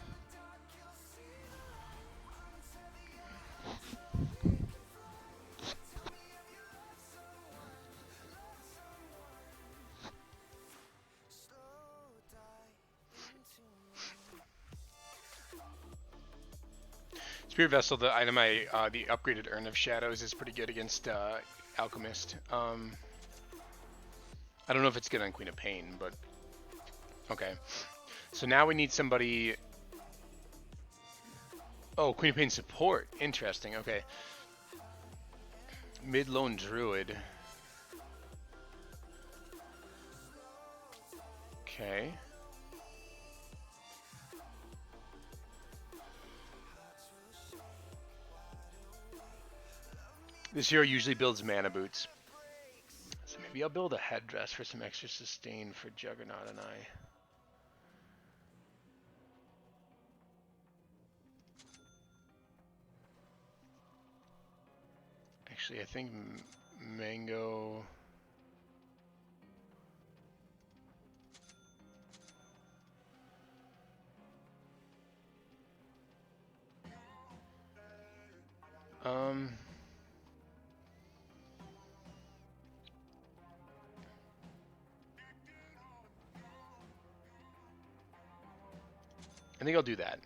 Spirit Vessel, the item the upgraded Urn of Shadows is pretty good against Alchemist. I don't know if it's good on Queen of Pain, but okay. So now we need somebody. Oh, Queen of Pain support. Interesting. Okay. Mid lone druid. Okay. This hero usually builds mana boots. So maybe I'll build a headdress for some extra sustain for Juggernaut and I. Actually, I think Mango... I think I'll do that.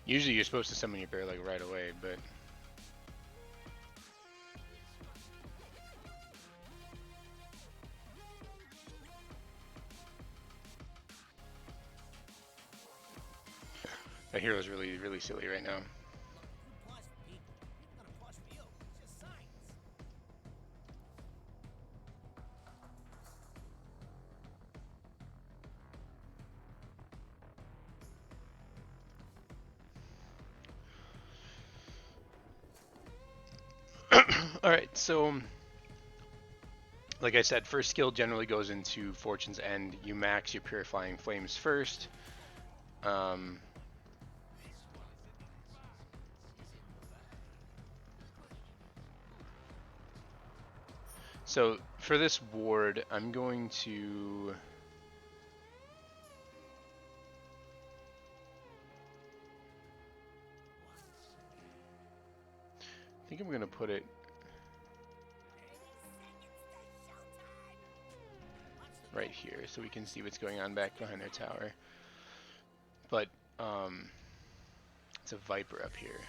Usually you're supposed to summon your bear like right away, but... That hero's really, really silly right now. Alright, so... Like I said, first skill generally goes into Fortune's End. You max your Purifying Flames first. So for this ward, I'm going to... I think I'm going to put it right here so we can see what's going on back behind their tower. But it's a Viper up here.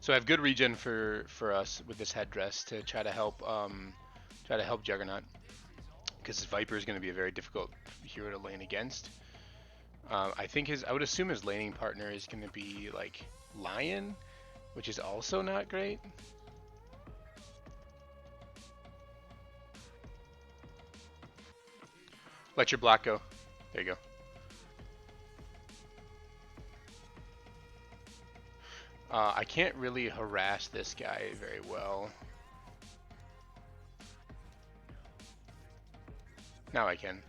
So I have good regen for us with this headdress to try to help Juggernaut, because Viper is going to be a very difficult hero to lane against. I would assume his laning partner is going to be like Lion, which is also not great. Let your block go. There you go. I can't really harass this guy very well. Now I can.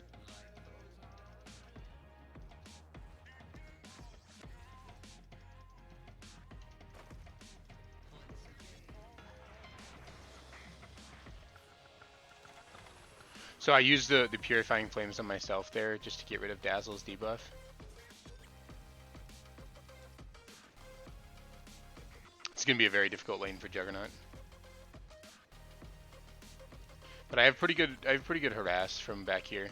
So I used the Purifying Flames on myself there just to get rid of Dazzle's debuff. It's going to be a very difficult lane for Juggernaut. But I have pretty good harass from back here.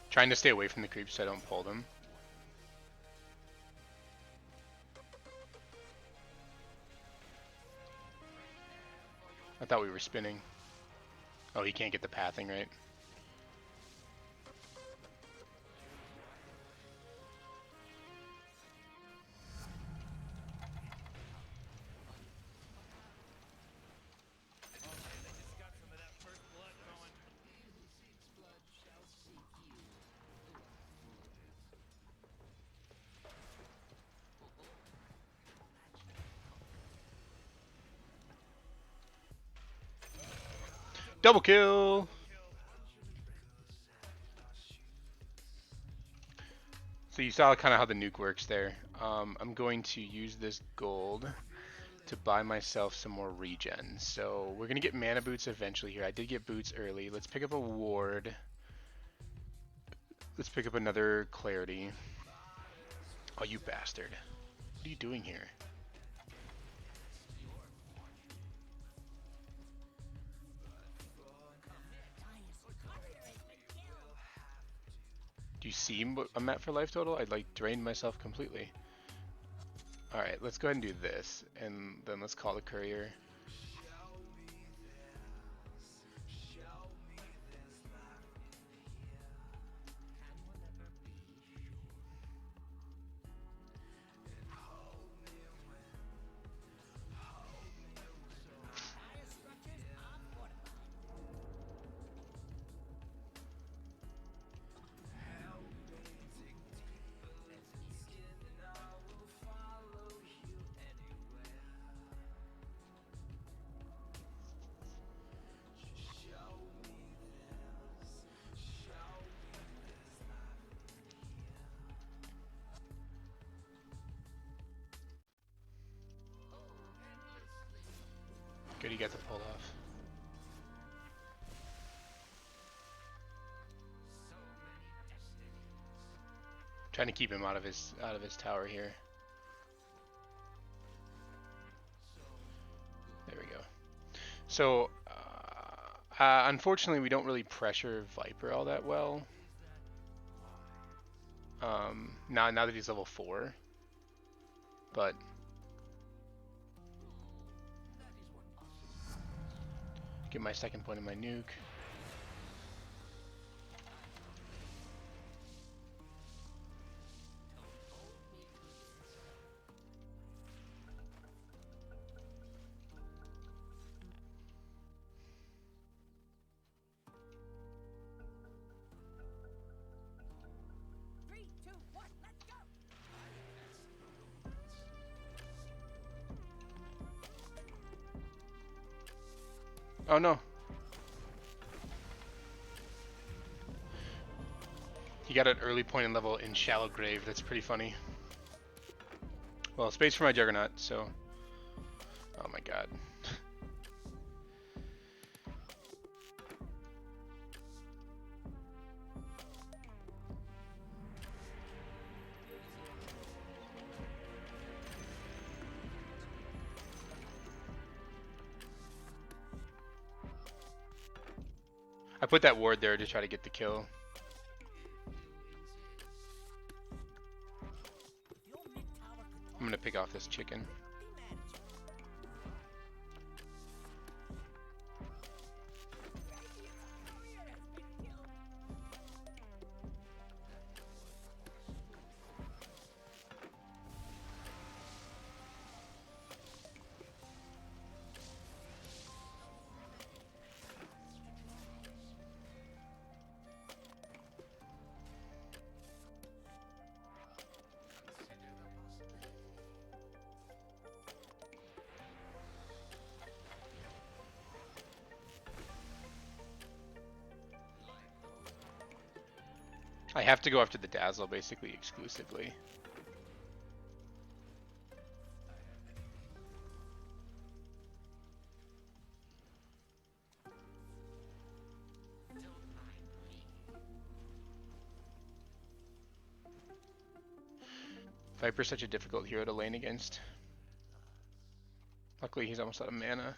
Trying to stay away from the creeps so I don't pull them. I thought we were spinning. Oh, he can't get the pathing right. Double kill! So you saw kind of how the nuke works there. I'm going to use this gold to buy myself some more regen. So we're going to get mana boots eventually here. I did get boots early. Let's pick up a ward. Let's pick up another clarity. Oh, you bastard. What are you doing here? Do you see what I'm at for life total? I'd like drained myself completely. Alright, let's go ahead and do this. And then let's call the courier. Good, you got the pull off. Trying to keep him out of his tower here. There we go. So unfortunately we don't really pressure Viper all that well. Now that he's level 4. But get my second point of my nuke. Oh no. He got an early point in level in Shallow Grave. That's pretty funny. Well, space for my Juggernaut, so... Oh my god. I put that ward there to try to get the kill. I'm gonna pick off this chicken. I have to go after the Dazzle basically exclusively. Viper's such a difficult hero to lane against. Luckily he's almost out of mana.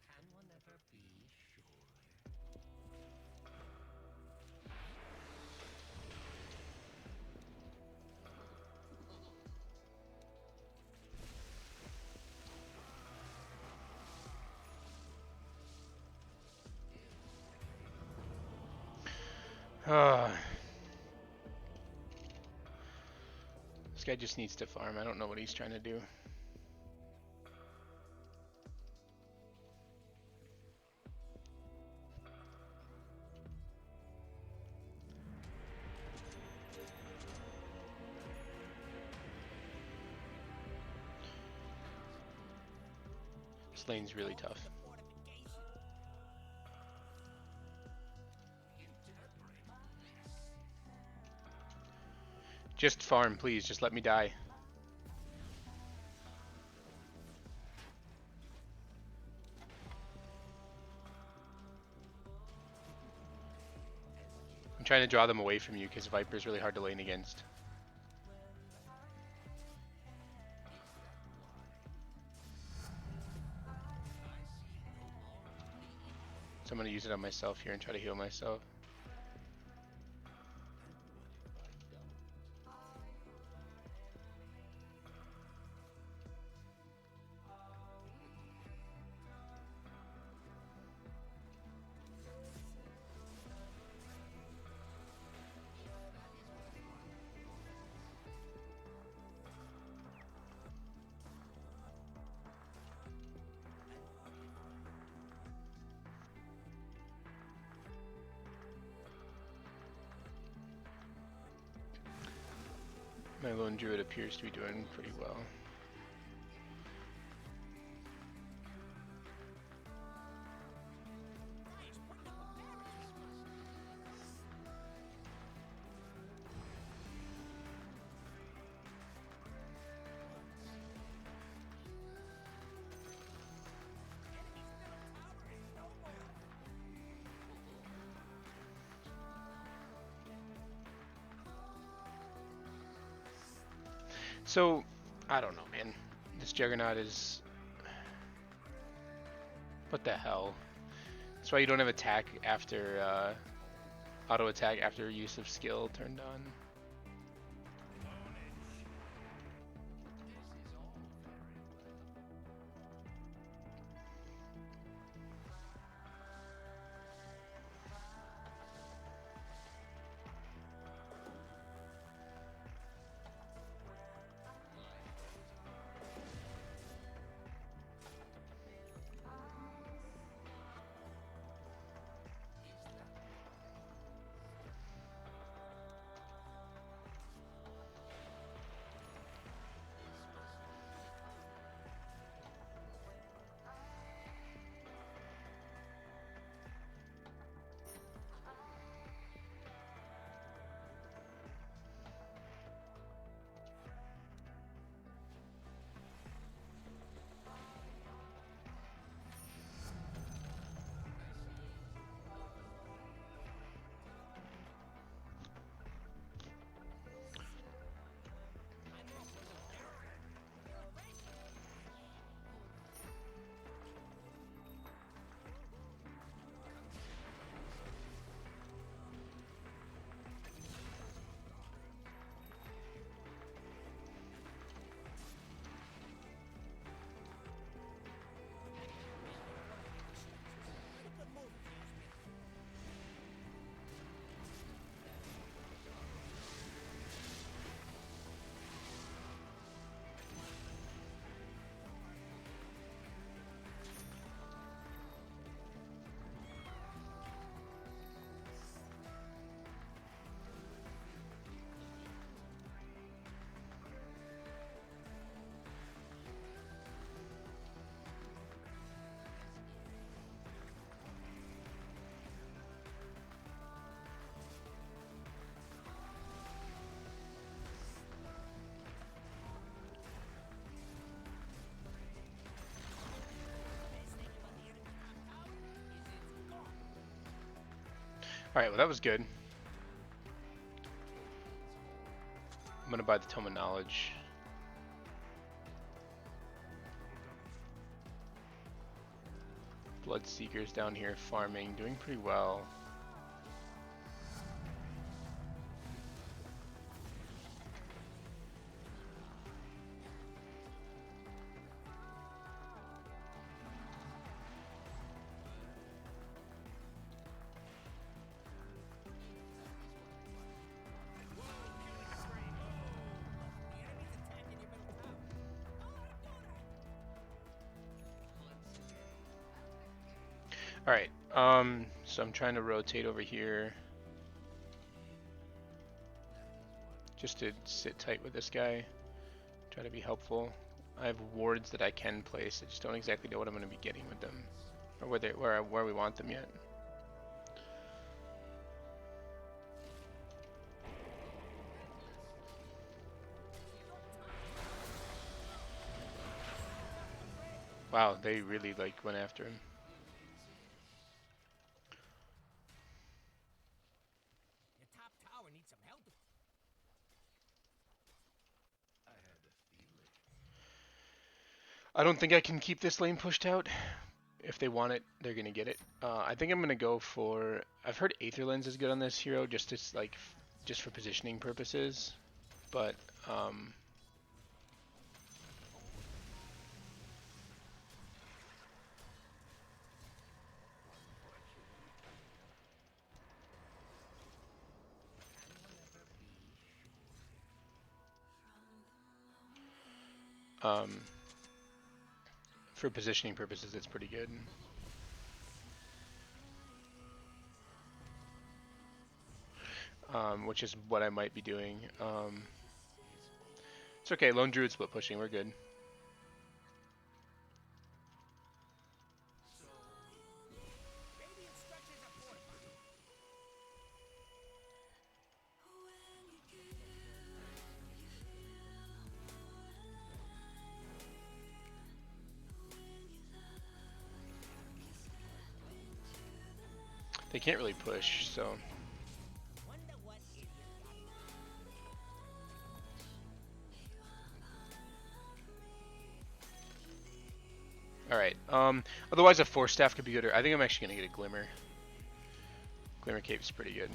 Can one ever be sure? This guy just needs to farm. I don't know what he's trying to do. This lane's really tough. Just farm, please. Just let me die. I'm trying to draw them away from you because Viper's really hard to lane against. So I'm going to use it on myself here and try to heal myself. My lone druid appears to be doing pretty well. So, I don't know, man. This Juggernaut is... What the hell? That's why you don't have attack after, auto attack after use of skill turned on. Alright, well that was good. I'm gonna buy the Tome of Knowledge. Bloodseekers down here farming, doing pretty well. Alright, so I'm trying to rotate over here. Just to sit tight with this guy. Try to be helpful. I have wards that I can place. I just don't exactly know what I'm going to be getting with them. Or where we want them yet. Wow, they really like went after him. Your top tower needs some help. I don't think I can keep this lane pushed out. If they want it, they're gonna get it. I think I'm gonna go for. I've heard Aether Lens is good on this hero, just just for positioning purposes. But for positioning purposes, it's pretty good. Which is what I might be doing. It's okay, Lone Druid split pushing, we're good. They can't really push, so. Alright, otherwise a Force Staff could be good, or I think I'm actually gonna get a Glimmer. Glimmer Cape's pretty good.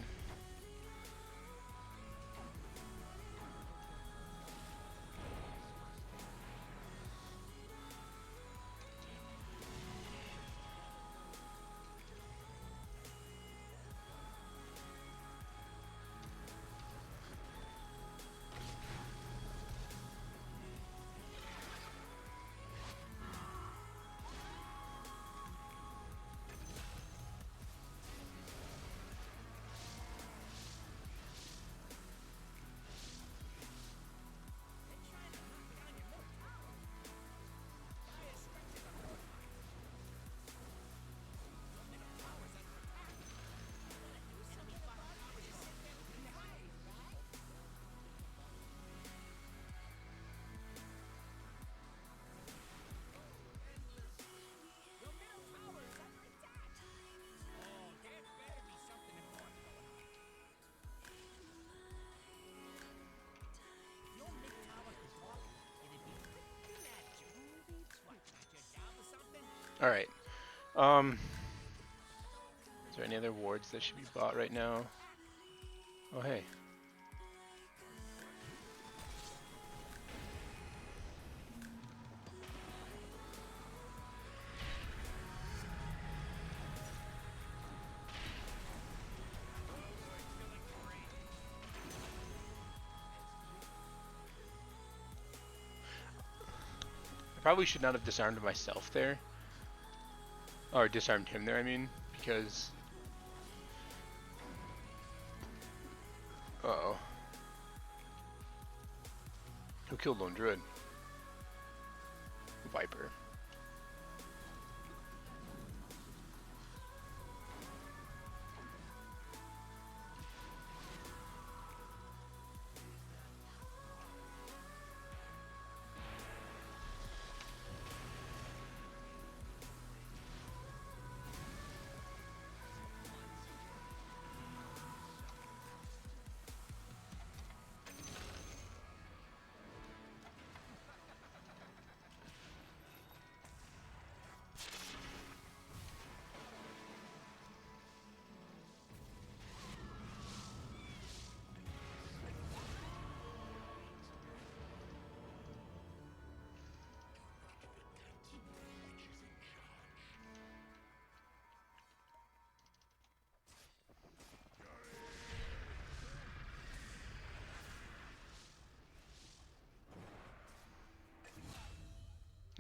Alright. Is there any other wards that should be bought right now? Oh, hey. I probably should not have disarmed myself there. Or disarmed him there, I mean, because... Uh-oh. Who killed Lone Druid? Viper.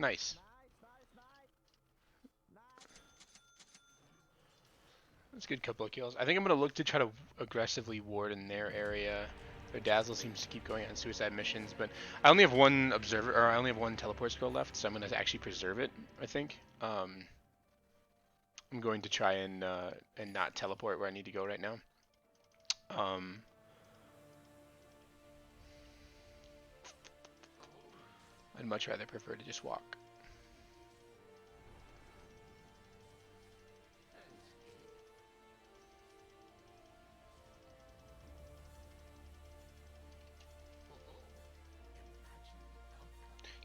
Nice. That's a good couple of kills. I think I'm gonna look to try to aggressively ward in their area. Their Dazzle seems to keep going on suicide missions, but I only have one observer, or I only have one teleport scroll left, so I'm gonna actually preserve it. I think. I'm going to try and not teleport where I need to go right now. I'd much rather prefer to just walk.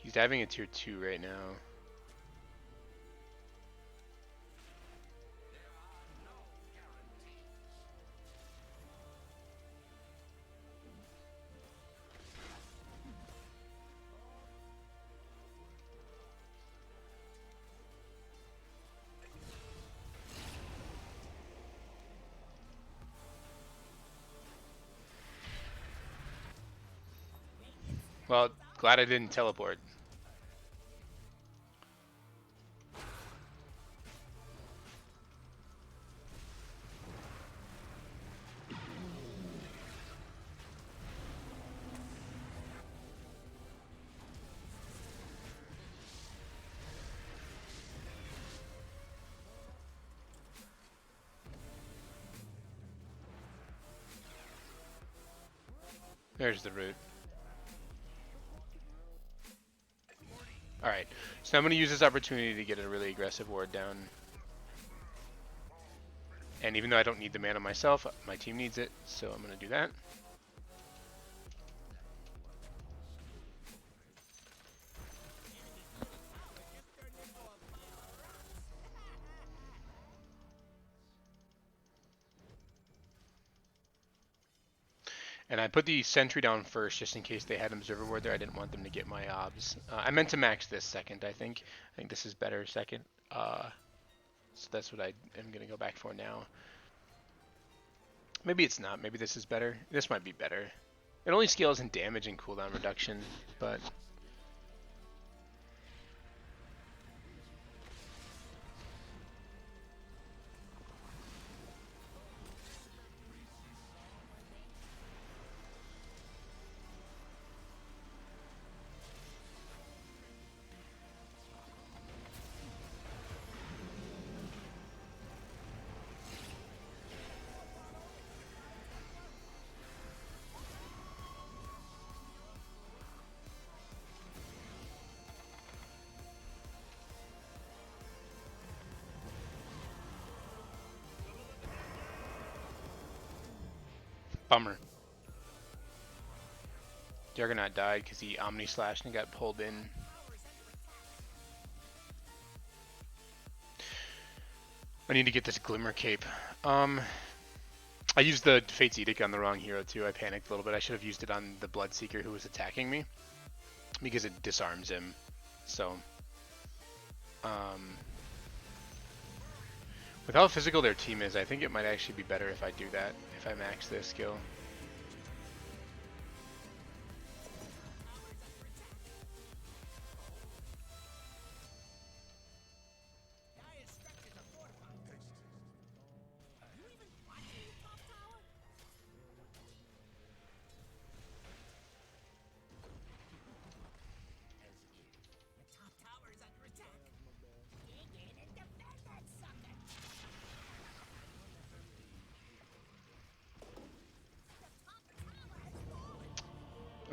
He's diving a tier 2 right now. Well, glad I didn't teleport. There's the root. Alright, so I'm going to use this opportunity to get a really aggressive ward down. And even though I don't need the mana myself, my team needs it, so I'm going to do that. And I put the sentry down first just in case they had observer ward there. I didn't want them to get my obs. I meant to max this second, I think. I think this is better second. So that's what I am going to go back for now. Maybe it's not. Maybe this is better. This might be better. It only scales in damage and cooldown reduction, but... Bummer. Juggernaut died because he Omni Slashed and got pulled in. I need to get this Glimmer Cape. I used the Fate's Edict on the wrong hero too. I panicked a little bit. I should have used it on the Bloodseeker who was attacking me because it disarms him. So, with how physical their team is, I think it might actually be better if I do that, if I max this skill.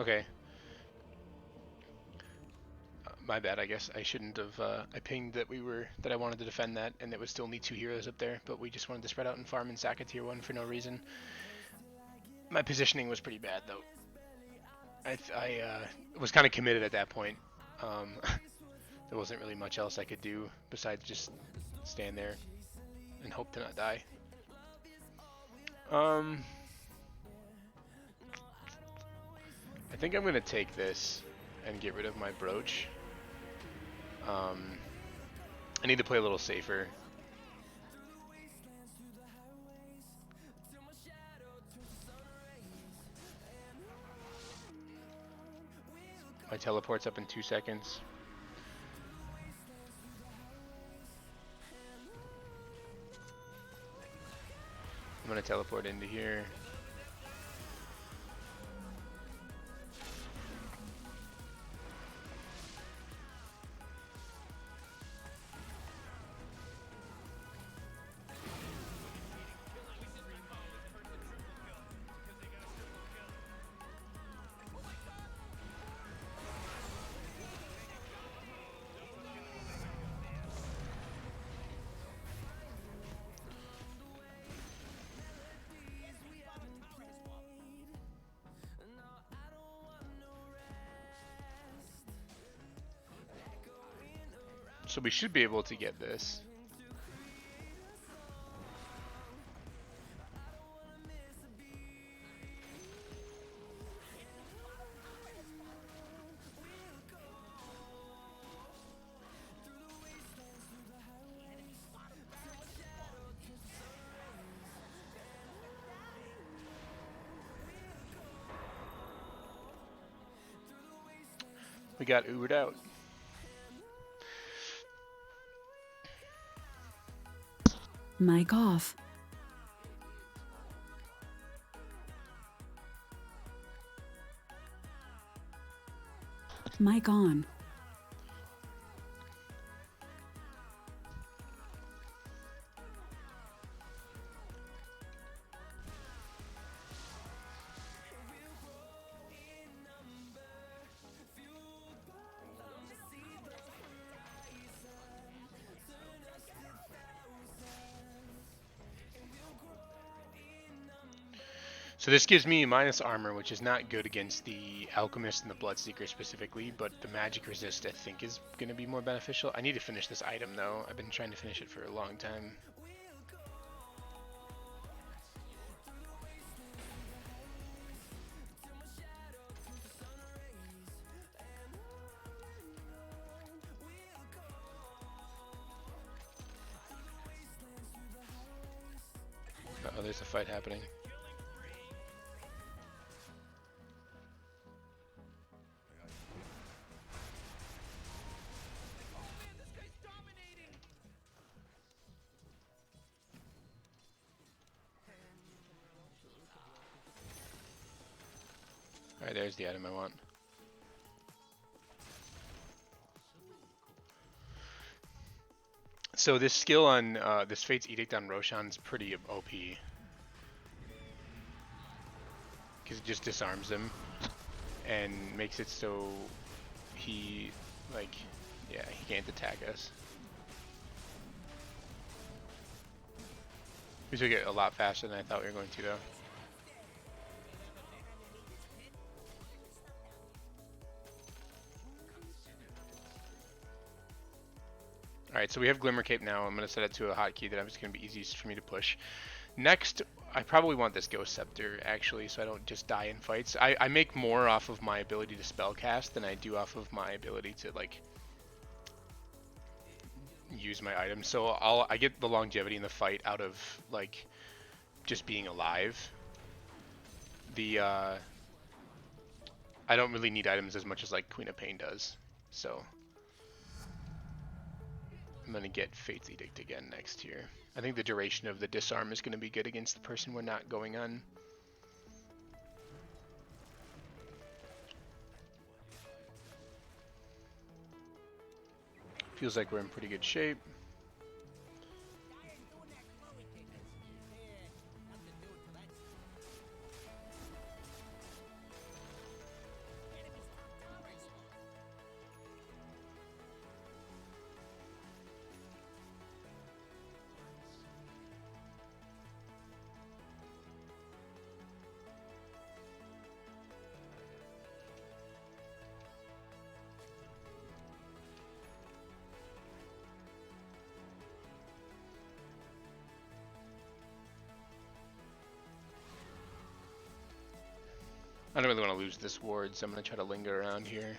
Okay. My bad, I guess I shouldn't have, I pinged that that I wanted to defend that, and there was still only 2 heroes up there, but we just wanted to spread out and farm and sack a tier 1 for no reason. My positioning was pretty bad, though. I was kind of committed at that point. There wasn't really much else I could do besides just stand there and hope to not die. I think I'm going to take this and get rid of my brooch. I need to play a little safer. My teleport's up in 2 seconds. gonna teleport into here. So we should be able to get this. We got Ubered out. Mic off. Mic on. So this gives me minus armor, which is not good against the Alchemist and the Bloodseeker specifically, but the magic resist I think is going to be more beneficial. I need to finish this item though. I've been trying to finish it for a long time. Uh-oh, there's a fight happening. Alright, there's the item I want. So this skill on this Fate's Edict on Roshan's pretty OP. Because it just disarms him and makes it so he, like, yeah, he can't attack us. We took it a lot faster than I thought we were going to though. Alright, so we have Glimmer Cape now. I'm going to set it to a hotkey that is going to be easiest for me to push. Next, I probably want this Ghost Scepter, actually, so I don't just die in fights. I make more off of my ability to spellcast than I do off of my ability to, like, use my items. So I get the longevity in the fight out of, like, just being alive. I don't really need items as much as, like, Queen of Pain does. So I'm going to get Fate's Edict again next here. I think the duration of the disarm is going to be good against the person we're not going on. Feels like we're in pretty good shape. I don't really want to lose this ward, so I'm going to try to linger around here.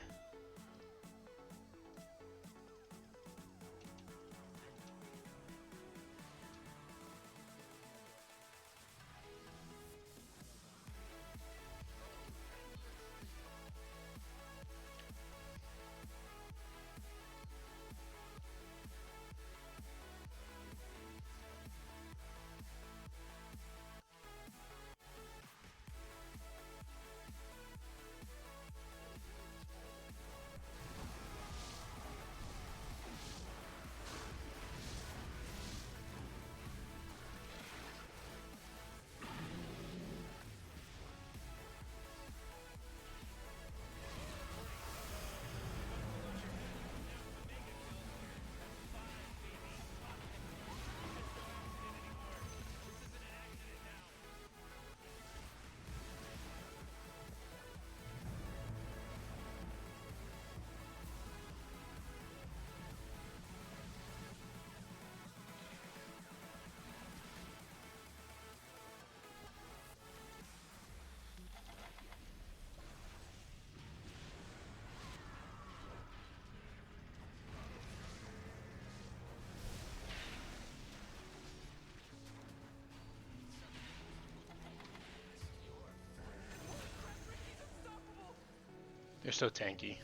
They're so tanky.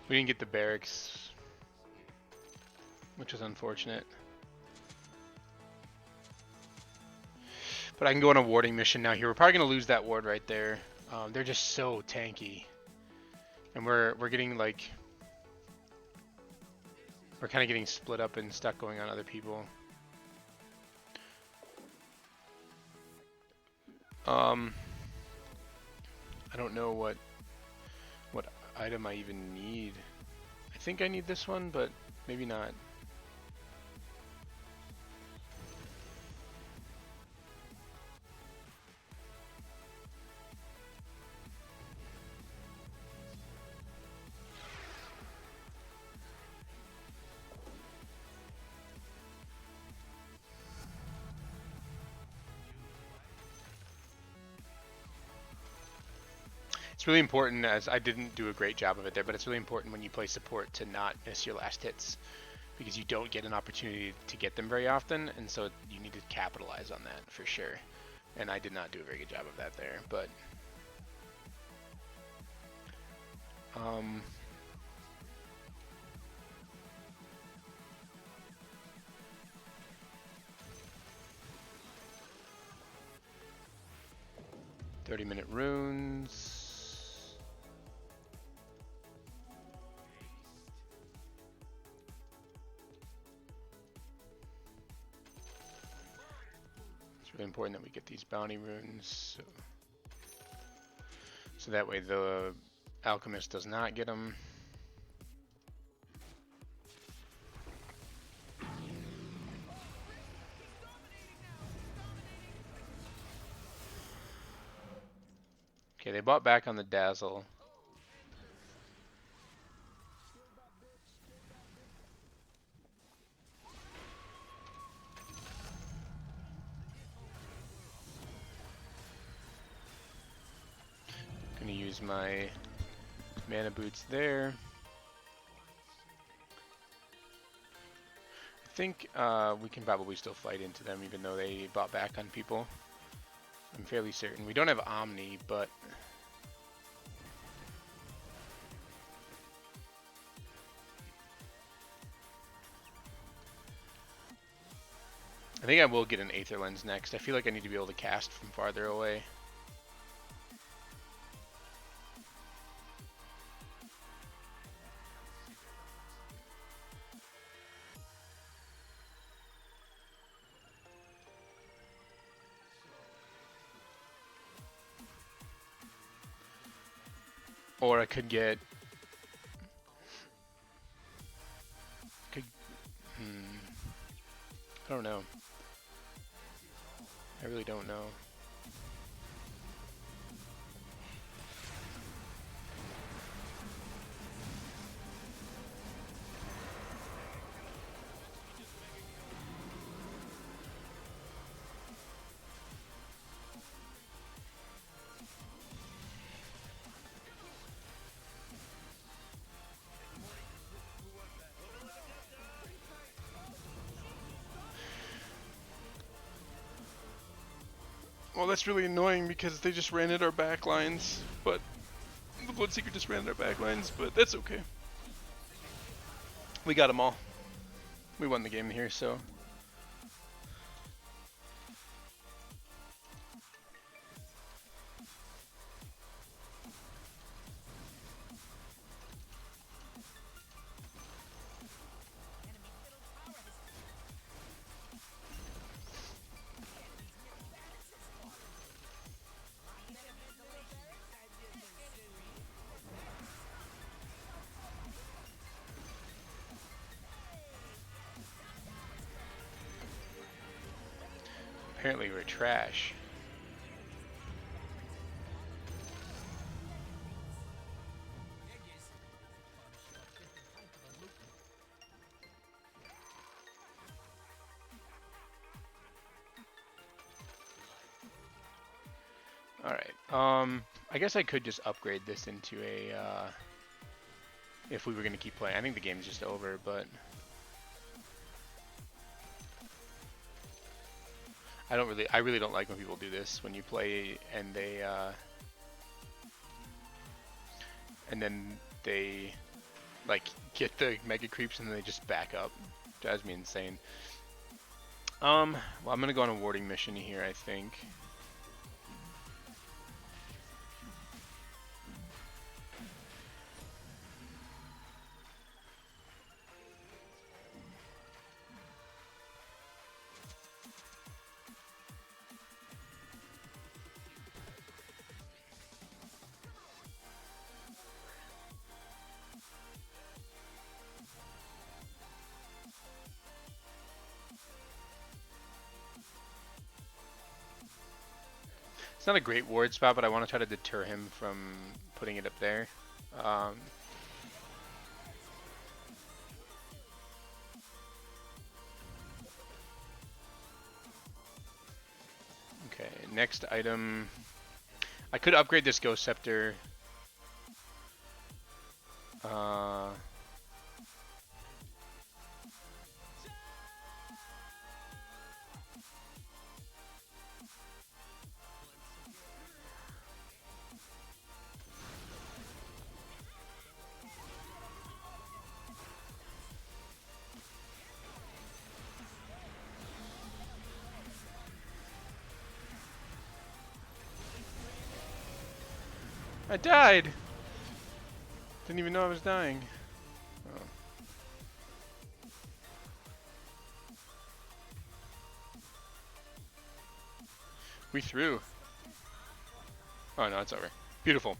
We didn't get the barracks, which is unfortunate. But I can go on a warding mission now here. We're probably going to lose that ward right there. They're just so tanky. And we're getting like... We're kind of getting split up and stuck going on other people. I don't know what item I even need. I think I need this one, but maybe not. It's really important, as I didn't do a great job of it there, but it's really important when you play support to not miss your last hits, because you don't get an opportunity to get them very often, and so you need to capitalize on that for sure. And I did not do a very good job of that there, but 30-minute runes. It's really important that we get these bounty runes, so that way the alchemist does not get them. Okay, they bought back on the dazzle. Gonna use my mana boots there. I think we can probably still fight into them even though they bought back on people. I'm fairly certain. We don't have Omni, but I think I will get an Aether Lens next. I feel like I need to be able to cast from farther away. Or I could get... I don't know. I really don't know. Well, that's really annoying because they just ran at our back lines, but the Bloodseeker just ran at our back lines, but that's okay. We got them all. We won the game here, so. Apparently we're trash. Alright, I guess I could just upgrade this into a, if we were going to keep playing. I think the game's just over, but I really don't like when people do this, when you play and they, and then they, like, get the mega creeps and then they just back up. Drives me insane. Well, I'm gonna go on a warding mission here, I think. It's not a great ward spot, but I want to try to deter him from putting it up there. Okay, next item. I could upgrade this Ghost Scepter. I died! Didn't even know I was dying. Oh. We threw. Oh no, it's over. Beautiful.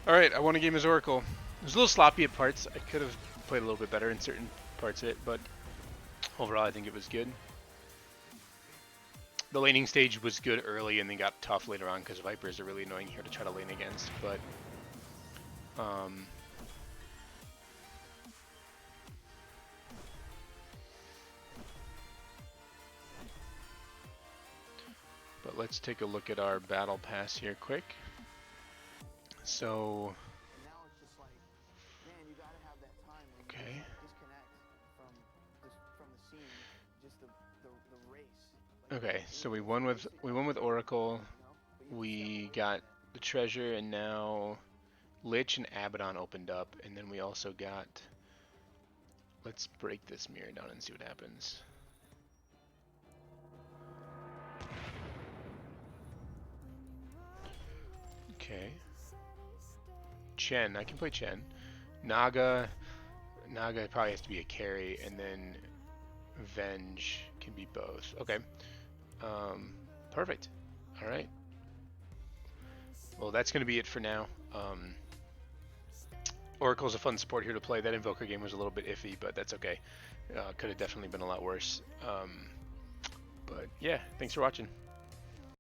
Alright, I won a game as Oracle. It was a little sloppy at parts. I could have played a little bit better in certain parts of it, but overall I think it was good. The laning stage was good early and then got tough later on because Vipers are really annoying here to try to lane against, but let's take a look at our battle pass here quick. So okay. Okay, so we won with Oracle. We got the treasure, and now Lich and Abaddon opened up, and then we also got. Let's break this mirror down and see what happens. Okay. Chen, I can play Chen. Naga probably has to be a carry, and then Venge can be both. Okay. Perfect. All right. Well, that's going to be it for now. Oracle's a fun support here to play. That Invoker game was a little bit iffy, but that's okay. Could have definitely been a lot worse. But yeah, thanks for watching.